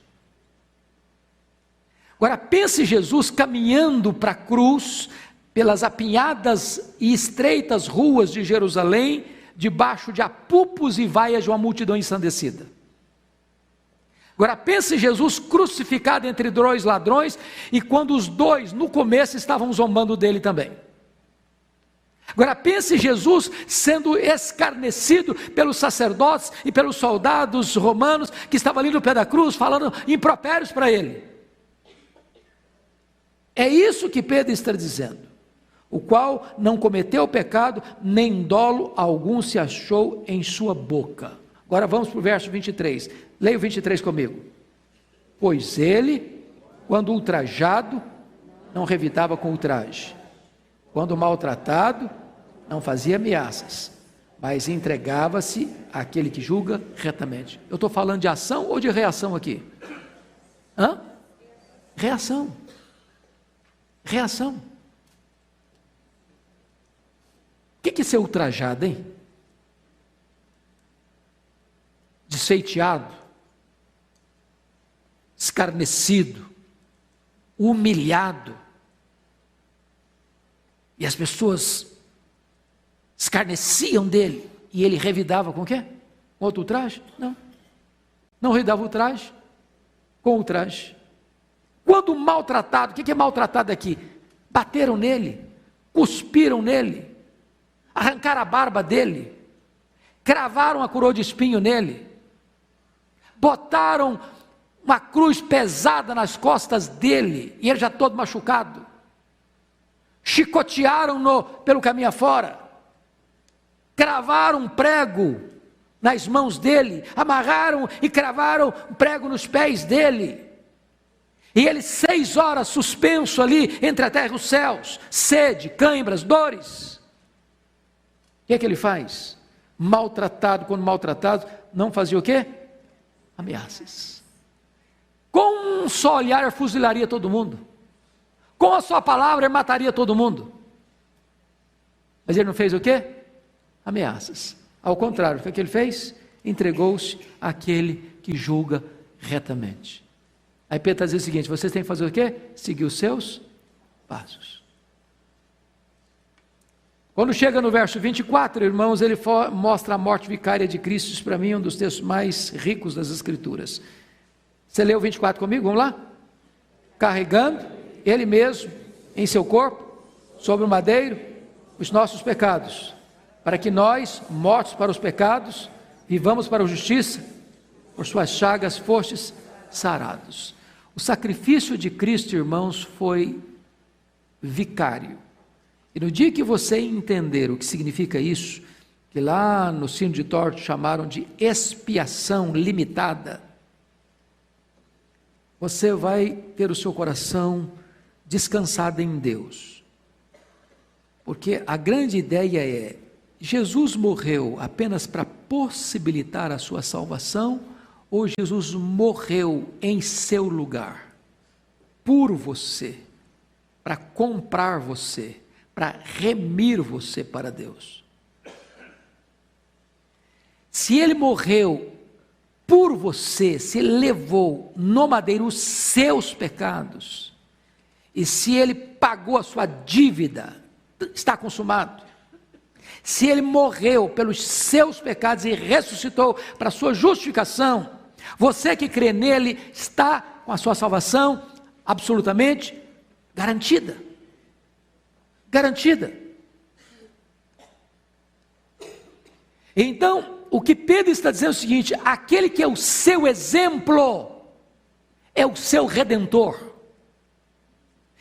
Agora pense Jesus caminhando para a cruz, pelas apinhadas e estreitas ruas de Jerusalém, debaixo de apupos e vaias de uma multidão ensandecida. Agora pense Jesus crucificado entre dois ladrões, e quando os dois no começo estavam zombando dele também. Agora pense Jesus sendo escarnecido pelos sacerdotes e pelos soldados romanos que estavam ali no pé da cruz, falando impropérios para ele. É isso que Pedro está dizendo, o qual não cometeu pecado, nem dolo algum se achou em sua boca. Agora vamos para o verso 23, leia o 23 comigo. Pois ele, quando ultrajado, não revidava com ultraje, quando maltratado, não fazia ameaças, mas entregava-se àquele que julga retamente. Eu estou falando de ação ou de reação aqui? Reação. Reação. O que é ser ultrajado, hein? Desfeiteado, escarnecido, humilhado. E as pessoas escarneciam dele, e ele revidava com o quê? Com outro ultraje? Não. Não revidava ultraje, com ultraje. Quando maltratado, o que é maltratado aqui? Bateram nele, cuspiram nele, arrancaram a barba dele, cravaram a coroa de espinho nele, botaram uma cruz pesada nas costas dele, e ele já todo machucado, chicotearam-no pelo caminho afora, cravaram um prego nas mãos dele, amarraram e cravaram um prego nos pés dele, e ele 6 horas suspenso ali entre a terra e os céus, sede, cãibras, dores. O que é que ele faz? Maltratado, quando maltratado, não fazia o quê? Ameaças. Com um só olhar ele fuzilaria todo mundo, com a sua palavra ele mataria todo mundo, mas ele não fez o quê? Ameaças. Ao contrário, o que é que ele fez? Entregou-se àquele que julga retamente. Aí Pedro está dizendo o seguinte: vocês têm que fazer o quê? Seguir os seus passos. Quando chega no verso 24, irmãos, ele mostra a morte vicária de Cristo. Isso para mim é um dos textos mais ricos das Escrituras. Você leu o 24 comigo? Vamos lá? Carregando ele mesmo em seu corpo, sobre o madeiro, os nossos pecados, para que nós, mortos para os pecados, vivamos para a justiça. Por suas chagas fostes sarados. O sacrifício de Cristo, irmãos, foi vicário. E no dia que você entender o que significa isso, que lá no Sino de Dort chamaram de expiação limitada, você vai ter o seu coração descansado em Deus. Porque a grande ideia é, Jesus morreu apenas para possibilitar a sua salvação, ou Jesus morreu em seu lugar, por você, para comprar você, para remir você para Deus. Se ele morreu por você, se ele levou no madeiro os seus pecados, e se ele pagou a sua dívida, está consumado. Se ele morreu pelos seus pecados e ressuscitou para a sua justificação, você que crê nele está com a sua salvação absolutamente garantida. Garantida. Então, o que Pedro está dizendo é o seguinte: aquele que é o seu exemplo é o seu redentor,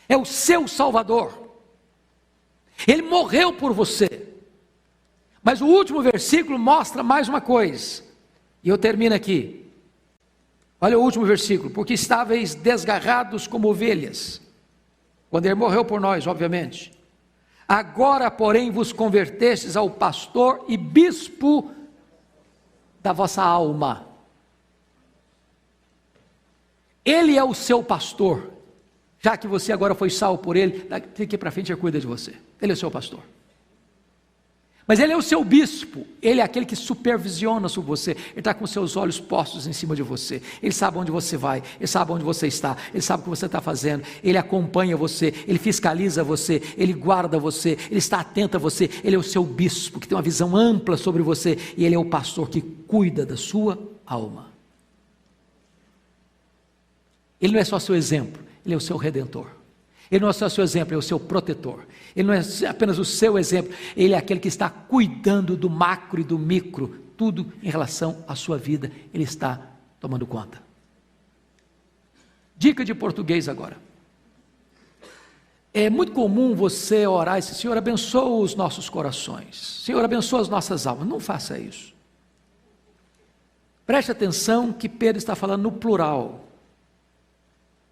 é o seu salvador. Ele morreu por você. Mas o último versículo mostra mais uma coisa, e eu termino aqui. Olha o último versículo: porque estáveis desgarrados como ovelhas, quando ele morreu por nós, obviamente. Agora, porém, vos convertestes ao pastor e bispo da vossa alma. Ele é o seu pastor, já que você agora foi salvo por ele, daqui para frente ele cuida de você. Ele é o seu pastor. Mas ele é o seu bispo, ele é aquele que supervisiona sobre você, ele está com seus olhos postos em cima de você, ele sabe onde você vai, ele sabe onde você está, ele sabe o que você está fazendo, ele acompanha você, ele fiscaliza você, ele guarda você, ele está atento a você, ele é o seu bispo, que tem uma visão ampla sobre você, e ele é o pastor que cuida da sua alma. Ele não é só seu exemplo, ele é o seu redentor. Ele não é só o seu exemplo, é o seu protetor. Ele não é apenas o seu exemplo, ele é aquele que está cuidando do macro e do micro, tudo em relação à sua vida, ele está tomando conta. Dica de português agora. É muito comum você orar e dizer: Senhor, abençoa os nossos corações, Senhor, abençoa as nossas almas. Não faça isso. Preste atenção que Pedro está falando no plural.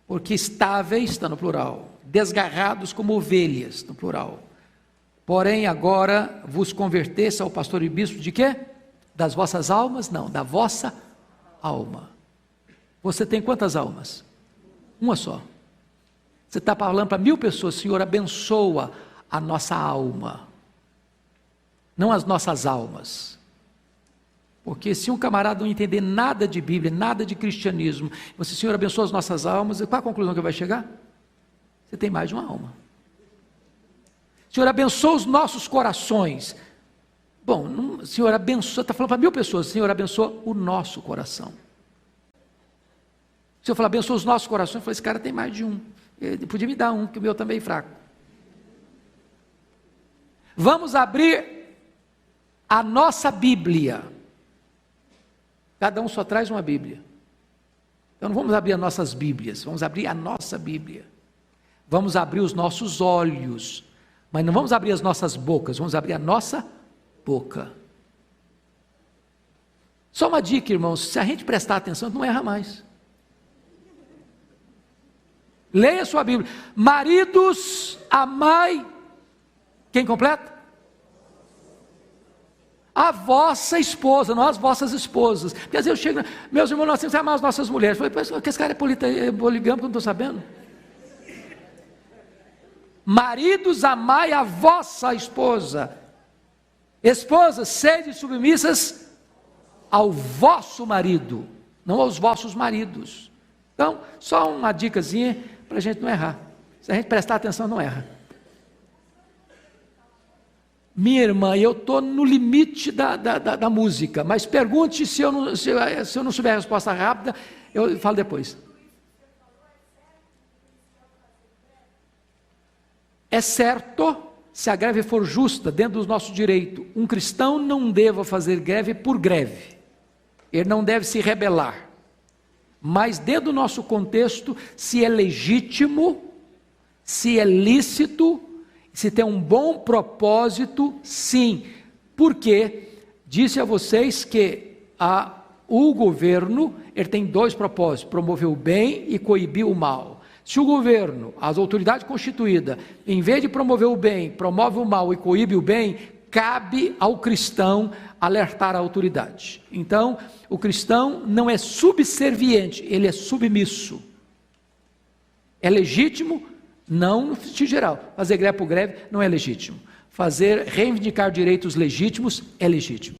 Porque estáveis está no plural, desgarrados como ovelhas no plural. Porém agora vos convertesse ao pastor e bispo de quê? Das vossas almas? Não, da vossa alma. Você tem quantas almas? Uma só. Você está falando para 1000 pessoas: Senhor, abençoa a nossa alma, não as nossas almas. Porque se um camarada não entender nada de Bíblia, nada de cristianismo, você: Senhor, abençoa as nossas almas, qual a conclusão que vai chegar? Você tem mais de uma alma. Senhor, abençoa os nossos corações. Bom, não, Senhor, abençoa, está falando para 1000 pessoas: Senhor, abençoa o nosso coração. Se eu falar abençoa os nossos corações, eu falei: esse cara tem mais de um, ele podia me dar um, que o meu também é fraco. Vamos abrir a nossa Bíblia. Cada um só traz uma Bíblia. Então não vamos abrir as nossas Bíblias, vamos abrir a nossa Bíblia. Vamos abrir os nossos olhos, mas não vamos abrir as nossas bocas, vamos abrir a nossa boca. Só uma dica, irmãos: se a gente prestar atenção, não erra mais. Leia a sua Bíblia. Maridos, amai. Quem completa? A vossa esposa, não as vossas esposas. Porque às vezes eu chego, meus irmãos, nós temos que amar as nossas mulheres. Eu falei: que esse cara é poligâmico, eu não estou sabendo. Maridos, amai a vossa esposa. Esposas, sede submissas ao vosso marido, não aos vossos maridos. Então, só uma dicasinha para a gente não errar. Se a gente prestar atenção, não erra. Minha irmã, eu estou no limite da música, mas pergunte, se eu não souber a resposta rápida, eu falo depois. É certo, se a greve for justa, dentro do nosso direito, um cristão não deva fazer greve por greve, ele não deve se rebelar, mas dentro do nosso contexto, se é legítimo, se é lícito, se tem um bom propósito, sim, Porque disse a vocês que o governo ele tem dois propósitos: promover o bem e coibir o mal. Se o governo, as autoridades constituídas, em vez de promover o bem, promove o mal e coíbe o bem, cabe ao cristão alertar a autoridade. Então, o cristão não é subserviente, ele é submisso. É legítimo? Não no sentido geral. Fazer greve por greve não é legítimo. Reivindicar direitos legítimos é legítimo.